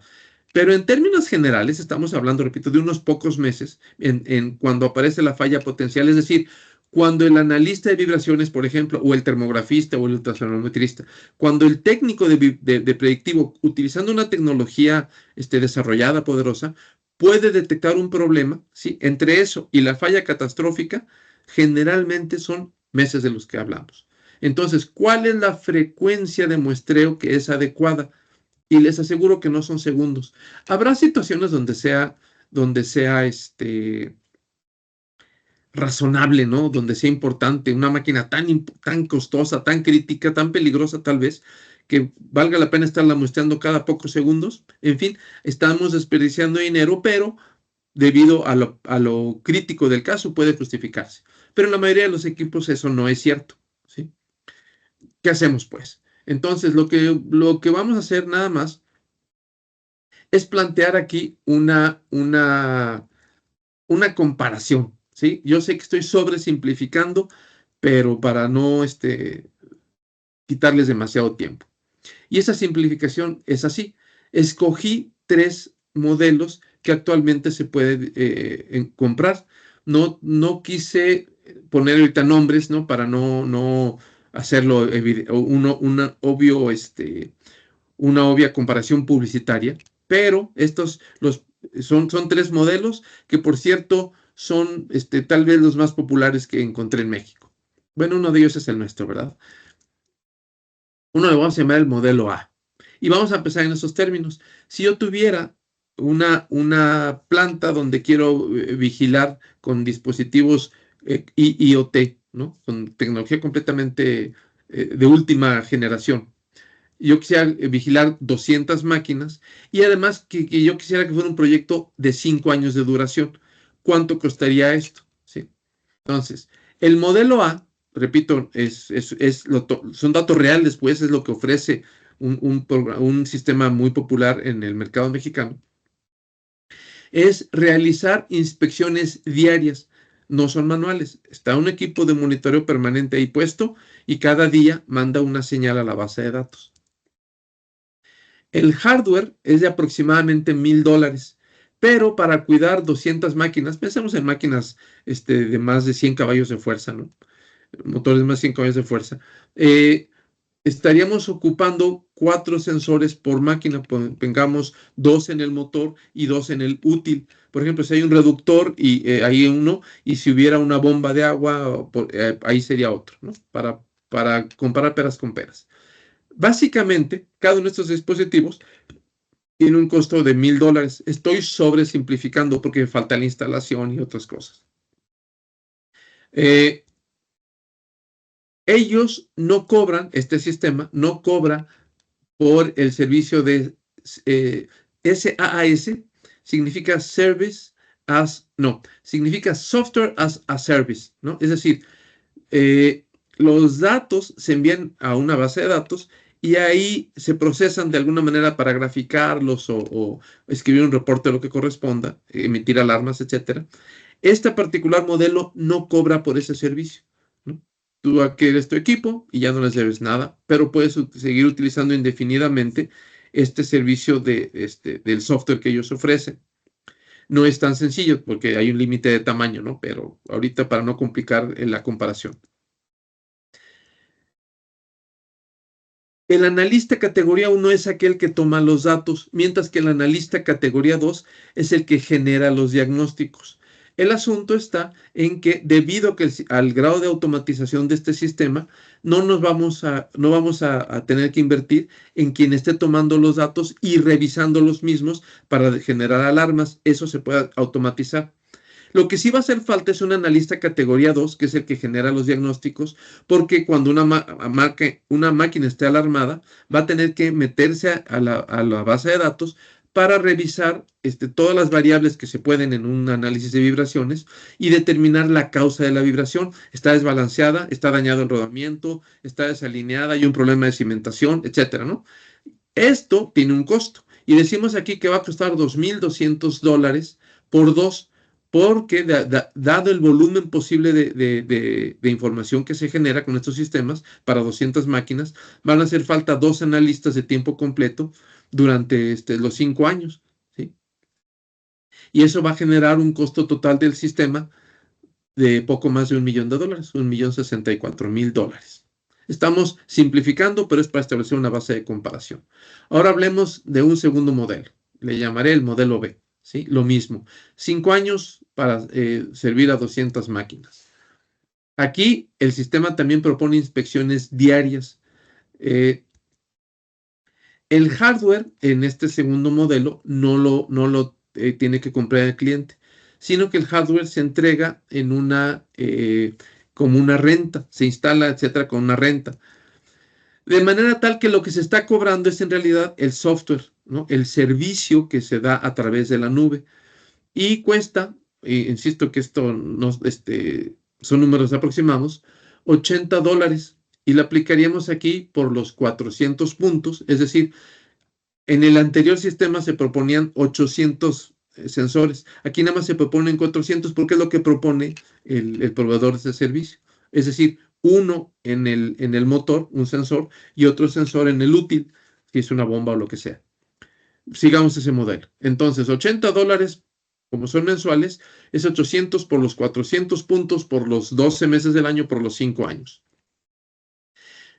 Pero en términos generales, estamos hablando, repito, de unos pocos meses en cuando aparece la falla potencial, es decir, cuando el analista de vibraciones, por ejemplo, o el termografista o el ultrasonometrista, cuando el técnico de predictivo, utilizando una tecnología desarrollada, poderosa, puede detectar un problema, ¿sí? Entre eso y la falla catastrófica, generalmente son meses de los que hablamos. Entonces, ¿cuál es la frecuencia de muestreo que es adecuada? y les aseguro que no son segundos. Habrá situaciones donde sea razonable, ¿no? Donde sea importante, una máquina tan costosa, tan crítica, tan peligrosa tal vez, que valga la pena estarla muestreando cada pocos segundos. En fin, estamos desperdiciando dinero, pero debido a lo crítico del caso puede justificarse. Pero en la mayoría de los equipos eso no es cierto, ¿sí? ¿Qué hacemos pues? Entonces, lo que vamos a hacer nada más es plantear aquí una comparación, ¿sí? Yo sé que estoy sobresimplificando, pero para no quitarles demasiado tiempo. Y esa simplificación es así. Escogí 3 modelos que actualmente se puede comprar. No quise poner ahorita nombres, ¿no? Para no hacerlo una obvia comparación publicitaria, pero son 3 modelos que, por cierto, son tal vez los más populares que encontré en México. Bueno, uno de ellos es el nuestro, ¿verdad? Uno le vamos a llamar el modelo A. Y vamos a empezar en esos términos. Si yo tuviera una planta donde quiero vigilar con dispositivos IoT, ¿no? Con tecnología completamente de última generación. Yo quisiera vigilar 200 máquinas y además que yo quisiera que fuera un proyecto de 5 años de duración. ¿Cuánto costaría esto? ¿Sí? Entonces, el modelo A, repito, son datos reales, pues es lo que ofrece un sistema muy popular en el mercado mexicano, es realizar inspecciones diarias, no son manuales. Está un equipo de monitoreo permanente ahí puesto y cada día manda una señal a la base de datos. El hardware es de aproximadamente $1,000, pero para cuidar 200 máquinas, pensemos en máquinas de más de 100 caballos de fuerza, ¿no? Motores de más de 100 caballos de fuerza. Estaríamos ocupando 4 sensores por máquina, tengamos 2 en el motor y 2 en el útil. Por ejemplo, si hay un reductor y hay uno, y si hubiera una bomba de agua, ahí sería otro, ¿no? Para comparar peras con peras. Básicamente, cada uno de estos dispositivos tiene un costo de $1,000. Estoy sobresimplificando porque me falta la instalación y otras cosas. Ellos no cobran, este sistema no cobra por el servicio de SaaS, significa significa Software as a Service, ¿no? Es decir, los datos se envían a una base de datos y ahí se procesan de alguna manera para graficarlos o escribir un reporte, lo que corresponda, emitir alarmas, etcétera. Este particular modelo no cobra por ese servicio, ¿no? Tú adquieres tu equipo y ya no les debes nada, pero puedes seguir utilizando indefinidamente este servicio del software que ellos ofrecen. No es tan sencillo porque hay un límite de tamaño, ¿no? Pero ahorita para no complicar la comparación. El analista categoría 1 es aquel que toma los datos, mientras que el analista categoría 2 es el que genera los diagnósticos. El asunto está en que debido al grado de automatización de este sistema, no vamos a tener que invertir en quien esté tomando los datos y revisando los mismos para generar alarmas. Eso se puede automatizar. Lo que sí va a hacer falta es un analista categoría 2, que es el que genera los diagnósticos, porque cuando una máquina esté alarmada, va a tener que meterse a la base de datos para revisar todas las variables que se pueden en un análisis de vibraciones y determinar la causa de la vibración. Está desbalanceada, está dañado el rodamiento, está desalineada, hay un problema de cimentación, etcétera, ¿no? Esto tiene un costo. Y decimos aquí que va a costar $2,200 por 2, porque dado el volumen posible de información que se genera con estos sistemas para 200 máquinas, van a hacer falta 2 analistas de tiempo completo durante los 5 años, ¿sí? Y eso va a generar un costo total del sistema de poco más de $1 millón, $1,064,000. Estamos simplificando, pero es para establecer una base de comparación. Ahora hablemos de un segundo modelo. Le llamaré el modelo B. ¿Sí? Lo mismo. 5 años para servir a 200 máquinas. Aquí el sistema también propone inspecciones diarias. El hardware en este segundo modelo no lo tiene que comprar el cliente, sino que el hardware se entrega en como una renta, se instala, etcétera, con una renta. De manera tal que lo que se está cobrando es en realidad el software, ¿no? El servicio que se da a través de la nube. Y cuesta, insisto que esto no, son números aproximados, $80. Y lo aplicaríamos aquí por los 400 puntos, es decir, en el anterior sistema se proponían 800 sensores. Aquí nada más se proponen 400 porque es lo que propone el proveedor de ese servicio. Es decir, uno en el motor, un sensor, y otro sensor en el útil, si es una bomba o lo que sea. Sigamos ese modelo. Entonces, $80, como son mensuales, es 800 por los 400 puntos por los 12 meses del año por los 5 años.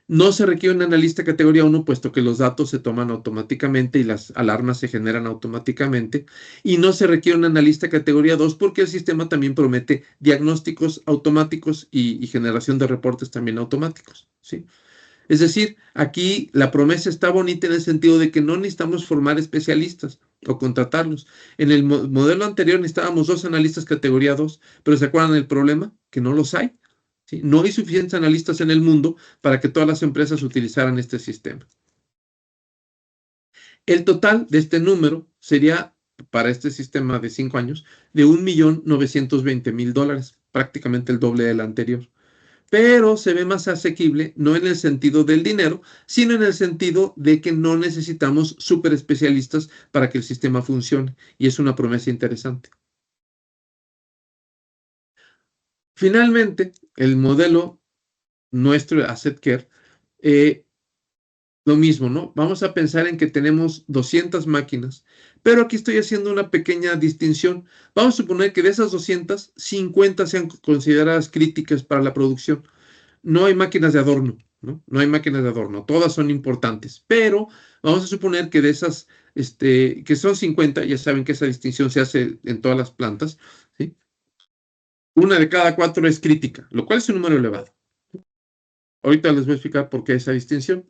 No se requiere un analista categoría 1, puesto que los datos se toman automáticamente y las alarmas se generan automáticamente. Y no se requiere un analista categoría 2 porque el sistema también promete diagnósticos automáticos y generación de reportes también automáticos, ¿sí? Es decir, aquí la promesa está bonita en el sentido de que no necesitamos formar especialistas o contratarlos. En el modelo anterior necesitábamos 2 analistas categoría 2, pero ¿se acuerdan del problema? Que no los hay. ¿Sí? No hay suficientes analistas en el mundo para que todas las empresas utilizaran este sistema. El total de este número sería, para este sistema de 5 años, de $1,920,000, prácticamente el doble del anterior. Pero se ve más asequible, no en el sentido del dinero, sino en el sentido de que no necesitamos súper especialistas para que el sistema funcione. Y es una promesa interesante. Finalmente, el modelo nuestro de AssetCare, lo mismo, ¿no? Vamos a pensar en que tenemos 200 máquinas, pero aquí estoy haciendo una pequeña distinción. Vamos a suponer que de esas 200, 50 sean consideradas críticas para la producción. No hay máquinas de adorno, ¿no? No hay máquinas de adorno, todas son importantes, pero vamos a suponer que de esas, que son 50, ya saben que esa distinción se hace en todas las plantas, ¿sí? Una de cada 4 es crítica, lo cual es un número elevado. Ahorita les voy a explicar por qué esa distinción.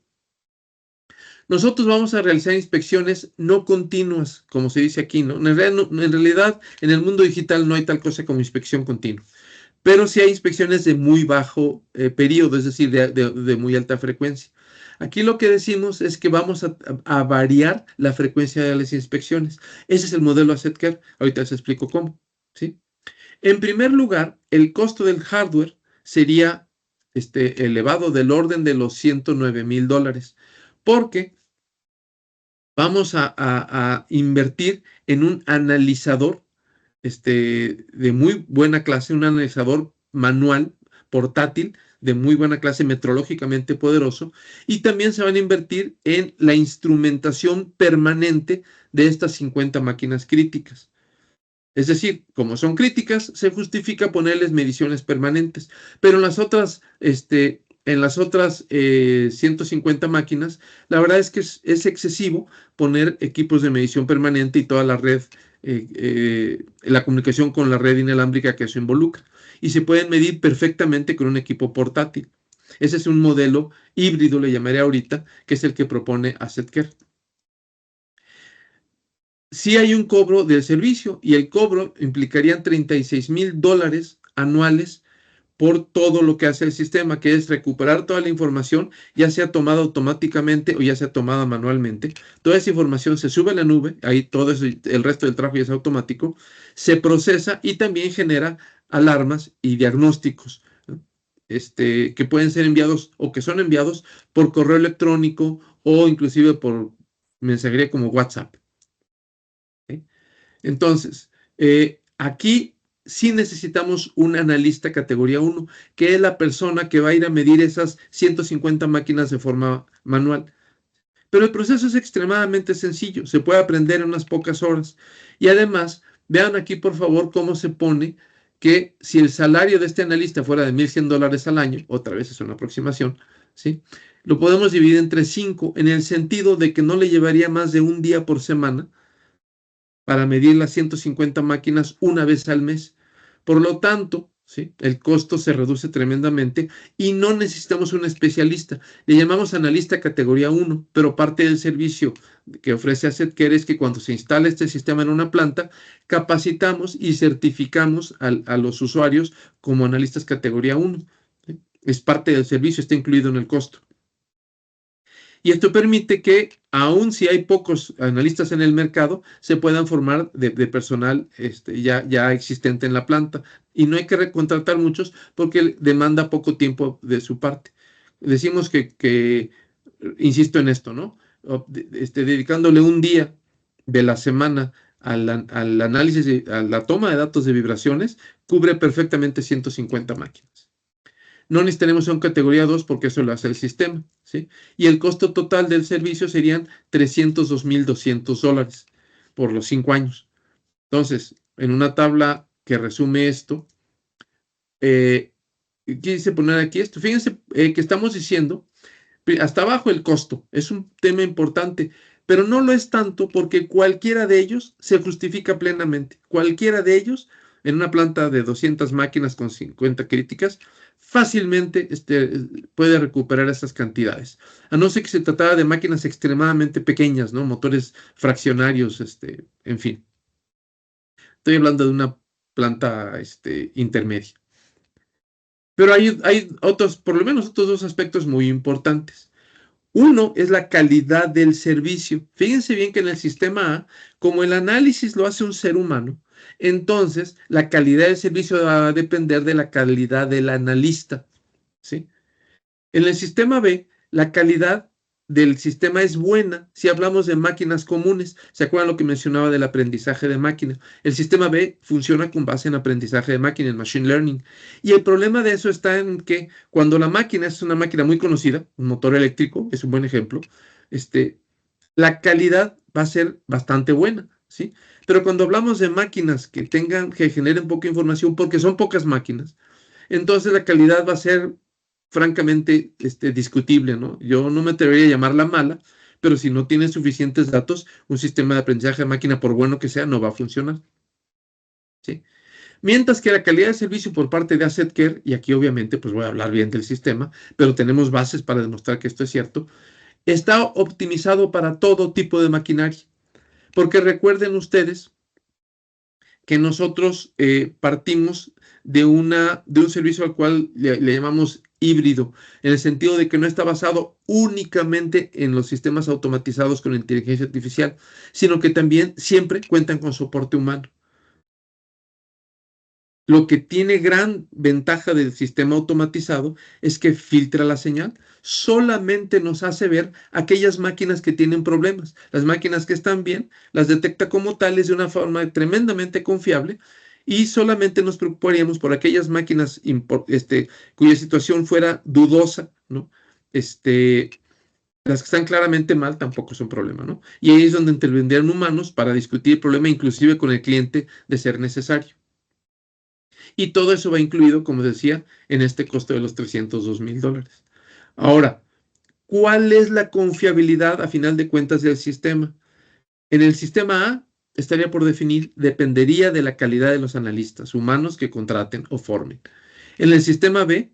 Nosotros vamos a realizar inspecciones no continuas, como se dice aquí, ¿no? En realidad, en el mundo digital no hay tal cosa como inspección continua, pero sí hay inspecciones de muy bajo periodo, es decir, de muy alta frecuencia. Aquí lo que decimos es que vamos a variar la frecuencia de las inspecciones. Ese es el modelo AssetCare. Ahorita les explico cómo, ¿sí? En primer lugar, el costo del hardware sería elevado del orden de los $109,000, porque vamos a invertir en un analizador de muy buena clase, un analizador manual, portátil, de muy buena clase, metrológicamente poderoso, y también se van a invertir en la instrumentación permanente de estas 50 máquinas críticas. Es decir, como son críticas, se justifica ponerles mediciones permanentes, pero en las otras 150 máquinas, la verdad es que es excesivo poner equipos de medición permanente y toda la red, la comunicación con la red inalámbrica que eso involucra. Y se pueden medir perfectamente con un equipo portátil. Ese es un modelo híbrido, le llamaré ahorita, que es el que propone AssetCare. Sí hay un cobro del servicio y el cobro implicaría $36,000 anuales por todo lo que hace el sistema, que es recuperar toda la información, ya sea tomada automáticamente o ya sea tomada manualmente. Toda esa información se sube a la nube, ahí todo eso, el resto del trabajo ya es automático, se procesa y también genera alarmas y diagnósticos, ¿no? Que pueden ser enviados o que son enviados por correo electrónico o inclusive por mensajería como WhatsApp. ¿Sí? Entonces, aquí sí necesitamos un analista categoría 1, que es la persona que va a ir a medir esas 150 máquinas de forma manual. Pero el proceso es extremadamente sencillo, se puede aprender en unas pocas horas. Y además, vean aquí por favor cómo se pone que si el salario de este analista fuera de $1,100 al año, otra vez es una aproximación, ¿sí? Lo podemos dividir entre 5 en el sentido de que no le llevaría más de un día por semana para medir las 150 máquinas una vez al mes. Por lo tanto, ¿sí? El costo se reduce tremendamente y no necesitamos un especialista. Le llamamos analista categoría 1, pero parte del servicio que ofrece AssetCare es que cuando se instala este sistema en una planta, capacitamos y certificamos a los usuarios como analistas categoría 1. ¿Sí? Es parte del servicio, está incluido en el costo. Y esto permite que, aun si hay pocos analistas en el mercado, se puedan formar de personal ya existente en la planta. Y no hay que recontratar muchos porque demanda poco tiempo de su parte. Decimos que insisto en esto, ¿no? Dedicándole un día de la semana al análisis, a la toma de datos de vibraciones, cubre perfectamente 150 máquinas. No necesitaremos una categoría 2 porque eso lo hace el sistema, ¿sí? Y el costo total del servicio serían $302,200 por los 5 años. Entonces, en una tabla que resume esto, quise poner aquí esto. Fíjense que estamos diciendo, hasta abajo el costo, es un tema importante, pero no lo es tanto porque cualquiera de ellos se justifica plenamente. Cualquiera de ellos, en una planta de 200 máquinas con 50 críticas, fácilmente puede recuperar esas cantidades. A no ser que se tratara de máquinas extremadamente pequeñas, ¿no? Motores fraccionarios, en fin. Estoy hablando de una planta intermedia. Pero hay otros, por lo menos otros dos aspectos muy importantes. Uno es la calidad del servicio. Fíjense bien que en el sistema A, como el análisis lo hace un ser humano, entonces la calidad del servicio va a depender de la calidad del analista, ¿sí? En el sistema B, la calidad del sistema es buena si hablamos de máquinas comunes. ¿Se acuerdan lo que mencionaba del aprendizaje de máquina? El sistema B funciona con base en aprendizaje de máquina, en machine learning. Y el problema de eso está en que cuando la máquina es una máquina muy conocida, un motor eléctrico, es un buen ejemplo, la calidad va a ser bastante buena, ¿sí? Pero cuando hablamos de máquinas que generen poca información, porque son pocas máquinas, entonces la calidad va a ser francamente discutible, ¿no? Yo no me atrevería a llamarla mala, pero si no tiene suficientes datos, un sistema de aprendizaje de máquina, por bueno que sea, no va a funcionar, ¿sí? Mientras que la calidad de servicio por parte de AssetCare, y aquí obviamente pues voy a hablar bien del sistema, pero tenemos bases para demostrar que esto es cierto, está optimizado para todo tipo de maquinaria. Porque recuerden ustedes que nosotros partimos de un servicio al cual le llamamos híbrido, en el sentido de que no está basado únicamente en los sistemas automatizados con inteligencia artificial, sino que también siempre cuentan con soporte humano. Lo que tiene gran ventaja del sistema automatizado es que filtra la señal. Solamente nos hace ver aquellas máquinas que tienen problemas. Las máquinas que están bien las detecta como tales de una forma tremendamente confiable y solamente nos preocuparíamos por aquellas máquinas cuya situación fuera dudosa, ¿no? Las que están claramente mal tampoco son problema, ¿no? Y ahí es donde intervendrían humanos para discutir el problema, inclusive con el cliente, de ser necesario. Y todo eso va incluido, como decía, en este costo de los $302,000. Ahora, ¿cuál es la confiabilidad a final de cuentas del sistema? En el sistema A estaría por definir, dependería de la calidad de los analistas humanos que contraten o formen. En el sistema B,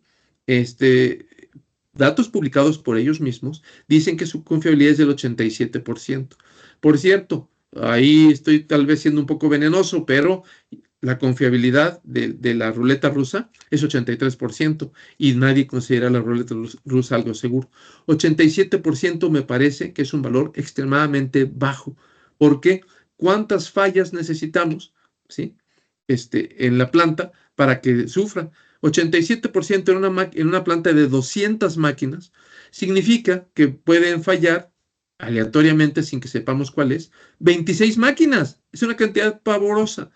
datos publicados por ellos mismos dicen que su confiabilidad es del 87%. Por cierto, ahí estoy tal vez siendo un poco venenoso, pero la confiabilidad de la ruleta rusa es 83% y nadie considera la ruleta rusa algo seguro. 87% me parece que es un valor extremadamente bajo. ¿Por qué? ¿Cuántas fallas necesitamos, ¿sí? En la planta para que sufra? 87% en una planta de 200 máquinas significa que pueden fallar aleatoriamente, sin que sepamos cuál es, 26 máquinas. Es una cantidad pavorosa,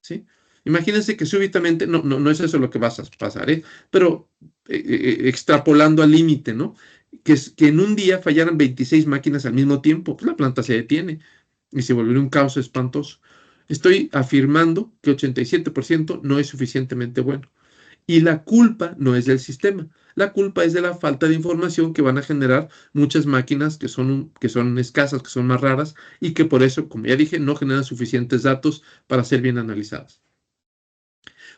¿sí? Imagínense que súbitamente, no es eso lo que va a pasar, pero extrapolando al límite, ¿no? Que en un día fallaran 26 máquinas al mismo tiempo, pues la planta se detiene y se volvería un caos espantoso. Estoy afirmando que 87% no es suficientemente bueno. Y la culpa no es del sistema. La culpa es de la falta de información que van a generar muchas máquinas que son escasas, que son más raras y que por eso, como ya dije, no generan suficientes datos para ser bien analizadas.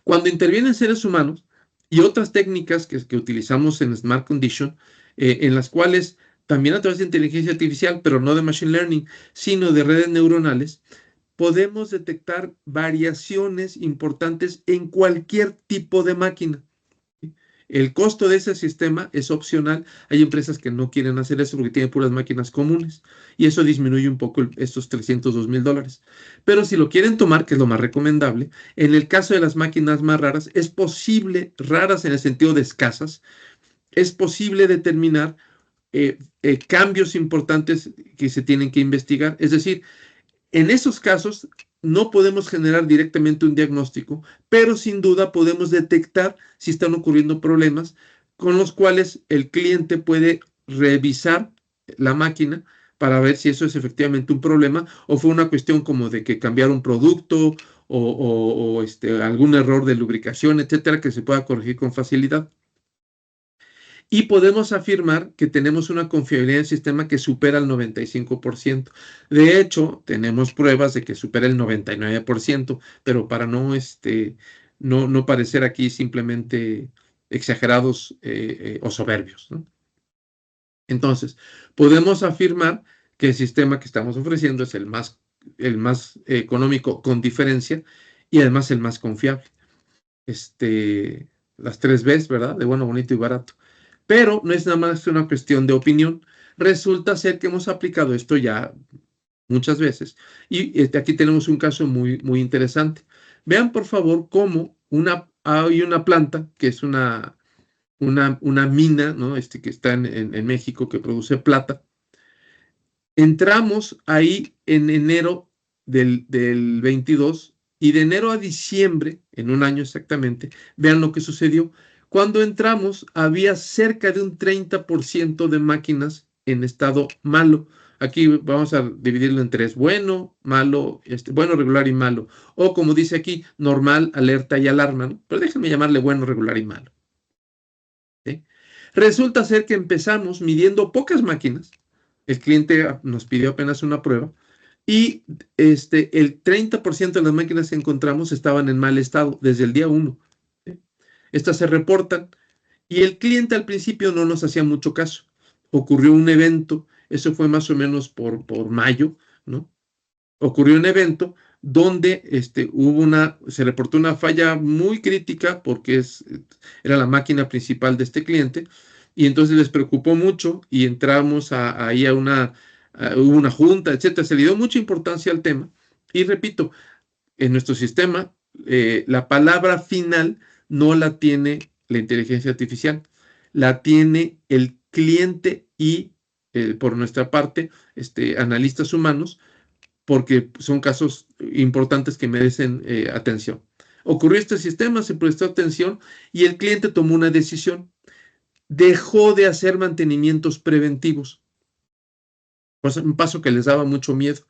Cuando intervienen seres humanos y otras técnicas que utilizamos en Smart Condition, en las cuales también a través de inteligencia artificial, pero no de machine learning, sino de redes neuronales, podemos detectar variaciones importantes en cualquier tipo de máquina. El costo de ese sistema es opcional. Hay empresas que no quieren hacer eso porque tienen puras máquinas comunes y eso disminuye un poco estos $302,000. Pero si lo quieren tomar, que es lo más recomendable, en el caso de las máquinas más raras, es posible, raras en el sentido de escasas, es posible determinar cambios importantes que se tienen que investigar. Es decir, en esos casos no podemos generar directamente un diagnóstico, pero sin duda podemos detectar si están ocurriendo problemas con los cuales el cliente puede revisar la máquina para ver si eso es efectivamente un problema o fue una cuestión como de que cambiar un producto o algún error de lubricación, etcétera, que se pueda corregir con facilidad. Y podemos afirmar que tenemos una confiabilidad del sistema que supera el 95%. De hecho, tenemos pruebas de que supera el 99%, pero para no parecer aquí simplemente exagerados o soberbios, ¿no? Entonces, podemos afirmar que el sistema que estamos ofreciendo es el más económico con diferencia y además el más confiable. Las 3 Bs, ¿verdad? De bueno, bonito y barato. Pero no es nada más una cuestión de opinión. Resulta ser que hemos aplicado esto ya muchas veces. Y aquí tenemos un caso muy, muy interesante. Vean, por favor, cómo hay una planta que es una mina, ¿no? Que está en México, que produce plata. Entramos ahí en enero del 22 y de enero a diciembre, en un año exactamente, vean lo que sucedió. Cuando entramos había cerca de un 30% de máquinas en estado malo. Aquí vamos a dividirlo en 3, bueno, malo, bueno, regular y malo. O como dice aquí, normal, alerta y alarma, ¿no? Pero déjenme llamarle bueno, regular y malo. ¿Sí? Resulta ser que empezamos midiendo pocas máquinas. El cliente nos pidió apenas una prueba y el 30% de las máquinas que encontramos estaban en mal estado desde el día 1. ¿Sí? Estas se reportan y el cliente al principio no nos hacía mucho caso. Ocurrió un evento, eso fue más o menos por mayo, ¿no? Ocurrió un evento donde se reportó una falla muy crítica porque era la máquina principal de este cliente y entonces les preocupó mucho y entramos ahí hubo una junta, etcétera. Se le dio mucha importancia al tema y repito, en nuestro sistema la palabra final no la tiene la inteligencia artificial, la tiene el cliente y por nuestra parte, analistas humanos, porque son casos importantes que merecen atención. Ocurrió este sistema, se prestó atención y el cliente tomó una decisión. Dejó de hacer mantenimientos preventivos, un paso que les daba mucho miedo,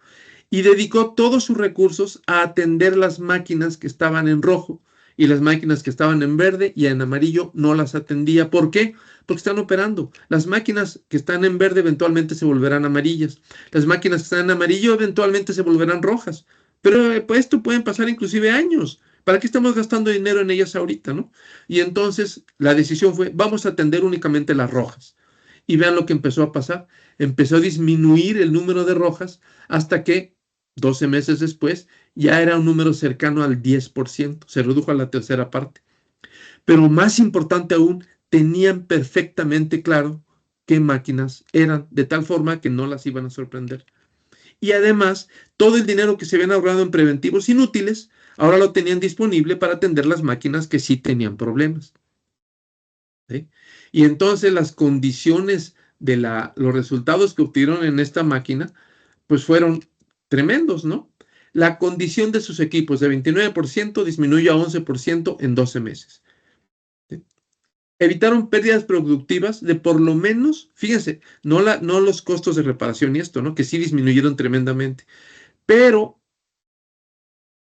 y dedicó todos sus recursos a atender las máquinas que estaban en rojo y las máquinas que estaban en verde y en amarillo no las atendía. ¿Por qué? Porque están operando. Las máquinas que están en verde eventualmente se volverán amarillas. Las máquinas que están en amarillo eventualmente se volverán rojas. Pero pues, esto pueden pasar inclusive años. ¿Para qué estamos gastando dinero en ellas ahorita, no? Y entonces la decisión fue, vamos a atender únicamente las rojas. Y vean lo que empezó a pasar. Empezó a disminuir el número de rojas hasta que 12 meses después ya era un número cercano al 10%. Se redujo a la tercera parte. Pero más importante aún, tenían perfectamente claro qué máquinas eran, de tal forma que no las iban a sorprender. Y además, todo el dinero que se habían ahorrado en preventivos inútiles, ahora lo tenían disponible para atender las máquinas que sí tenían problemas. ¿Sí? Y entonces las condiciones de los resultados que obtuvieron en esta máquina, pues fueron tremendos, ¿no? La condición de sus equipos de 29% disminuyó a 11% en 12 meses. ¿Sí? Evitaron pérdidas productivas de por lo menos, fíjense, no los costos de reparación y esto, ¿no? Que sí disminuyeron tremendamente, pero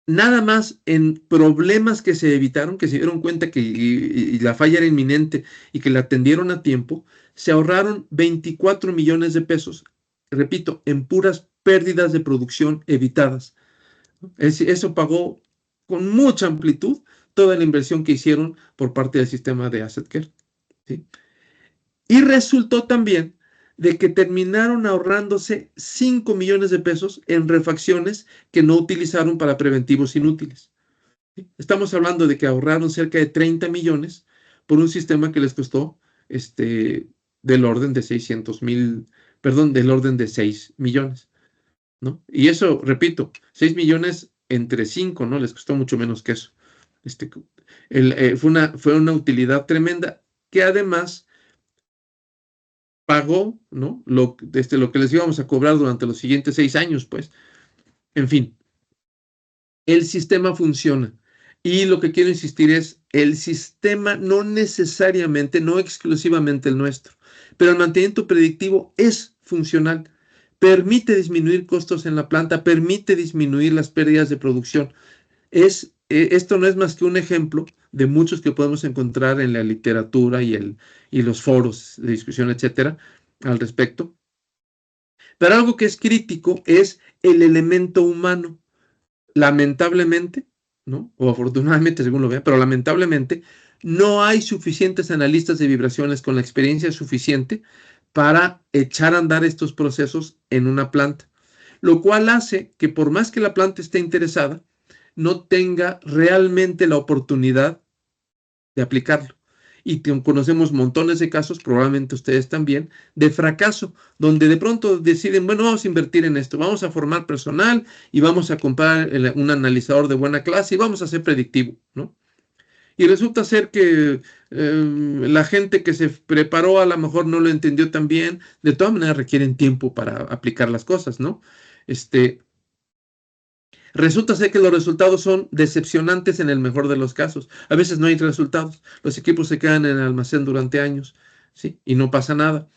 nada más en problemas que se evitaron, que se dieron cuenta que y la falla era inminente y que la atendieron a tiempo, se ahorraron 24 millones de pesos, repito, en puras pérdidas de producción evitadas. Eso pagó con mucha amplitud toda la inversión que hicieron por parte del sistema de Asset Care, ¿sí? Y resultó también de que terminaron ahorrándose 5 millones de pesos en refacciones que no utilizaron para preventivos inútiles. ¿Sí? Estamos hablando de que ahorraron cerca de 30 millones por un sistema que les costó del orden de 6 millones, ¿no? Y eso, repito, 6 millones entre 5, ¿no? Les costó mucho menos que eso. Fue una utilidad tremenda que además pagó, ¿no? Lo que les íbamos a cobrar durante los siguientes 6 años, pues. En fin, el sistema funciona. Y lo que quiero insistir es, el sistema no necesariamente, no exclusivamente el nuestro, pero el mantenimiento predictivo es funcional. Permite disminuir costos en la planta, permite disminuir las pérdidas de producción. Esto no es más que un ejemplo de muchos que podemos encontrar en la literatura y los foros de discusión, etcétera, al respecto. Pero algo que es crítico es el elemento humano. Lamentablemente, ¿no? O afortunadamente, según lo vean, pero lamentablemente no hay suficientes analistas de vibraciones con la experiencia suficiente para echar a andar estos procesos en una planta, lo cual hace que por más que la planta esté interesada, no tenga realmente la oportunidad de aplicarlo. Y conocemos montones de casos, probablemente ustedes también, de fracaso, donde de pronto deciden, bueno, vamos a invertir en esto, vamos a formar personal y vamos a comprar un analizador de buena clase y vamos a ser predictivo, ¿no? Y resulta ser que la gente que se preparó a lo mejor no lo entendió tan bien, de todas maneras requieren tiempo para aplicar las cosas, ¿no? Resulta ser que los resultados son decepcionantes en el mejor de los casos. A veces no hay resultados. Los equipos se quedan en el almacén durante años, ¿sí? Y no pasa nada.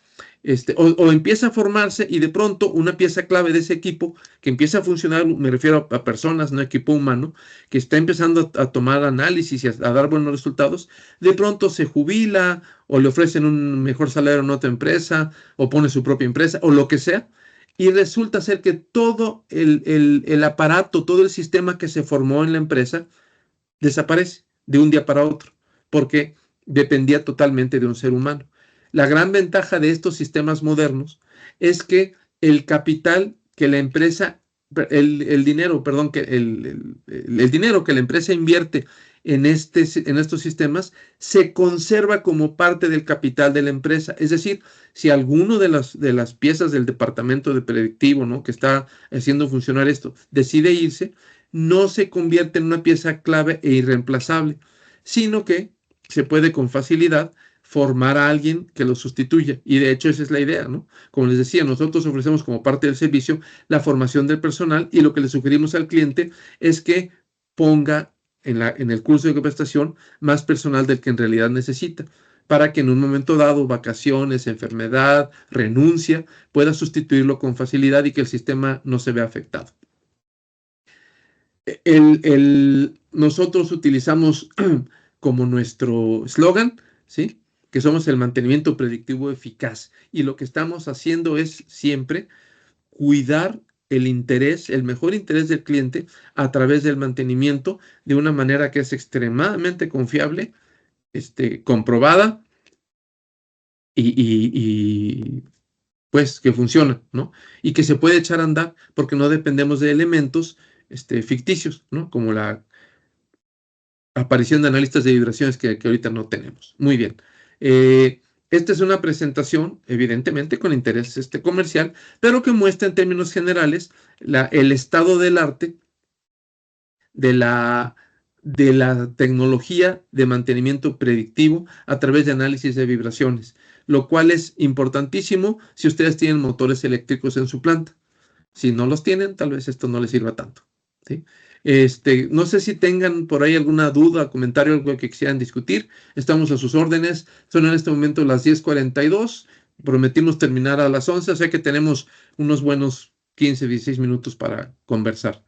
O empieza a formarse y de pronto una pieza clave de ese equipo que empieza a funcionar, me refiero a personas, no equipo humano, que está empezando a tomar análisis y a dar buenos resultados, de pronto se jubila o le ofrecen un mejor salario en otra empresa o pone su propia empresa o lo que sea. Y resulta ser que todo el aparato, todo el sistema que se formó en la empresa desaparece de un día para otro, porque dependía totalmente de un ser humano. La gran ventaja de estos sistemas modernos es que el capital que la empresa, el dinero, perdón, que el dinero que la empresa invierte en estos sistemas se conserva como parte del capital de la empresa. Es decir, si alguno de las piezas del departamento de predictivo, ¿no?, que está haciendo funcionar esto, decide irse, no se convierte en una pieza clave e irreemplazable, sino que se puede con facilidad formar a alguien que lo sustituya. Y de hecho esa es la idea, ¿no? Como les decía, nosotros ofrecemos como parte del servicio la formación del personal y lo que le sugerimos al cliente es que ponga en el curso de capacitación más personal del que en realidad necesita, para que en un momento dado, vacaciones, enfermedad, renuncia, pueda sustituirlo con facilidad y que el sistema no se vea afectado. Nosotros utilizamos como nuestro eslogan, ¿sí?, que somos el mantenimiento predictivo eficaz. Y lo que estamos haciendo es siempre cuidar el mejor interés del cliente a través del mantenimiento de una manera que es extremadamente confiable, comprobada y pues que funciona, ¿no? Y que se puede echar a andar porque no dependemos de elementos ficticios, ¿no? Como la aparición de analistas de vibraciones que ahorita no tenemos. Muy bien. Esta es una presentación, evidentemente, con interés comercial, pero que muestra en términos generales el estado del arte de la tecnología de mantenimiento predictivo a través de análisis de vibraciones, lo cual es importantísimo si ustedes tienen motores eléctricos en su planta. Si no los tienen, tal vez esto no les sirva tanto, ¿sí? No sé si tengan por ahí alguna duda, comentario, algo que quisieran discutir. Estamos a sus órdenes. Son en este momento las 10:42. Prometimos terminar a las 11, o sea que tenemos unos buenos 15, 16 minutos para conversar.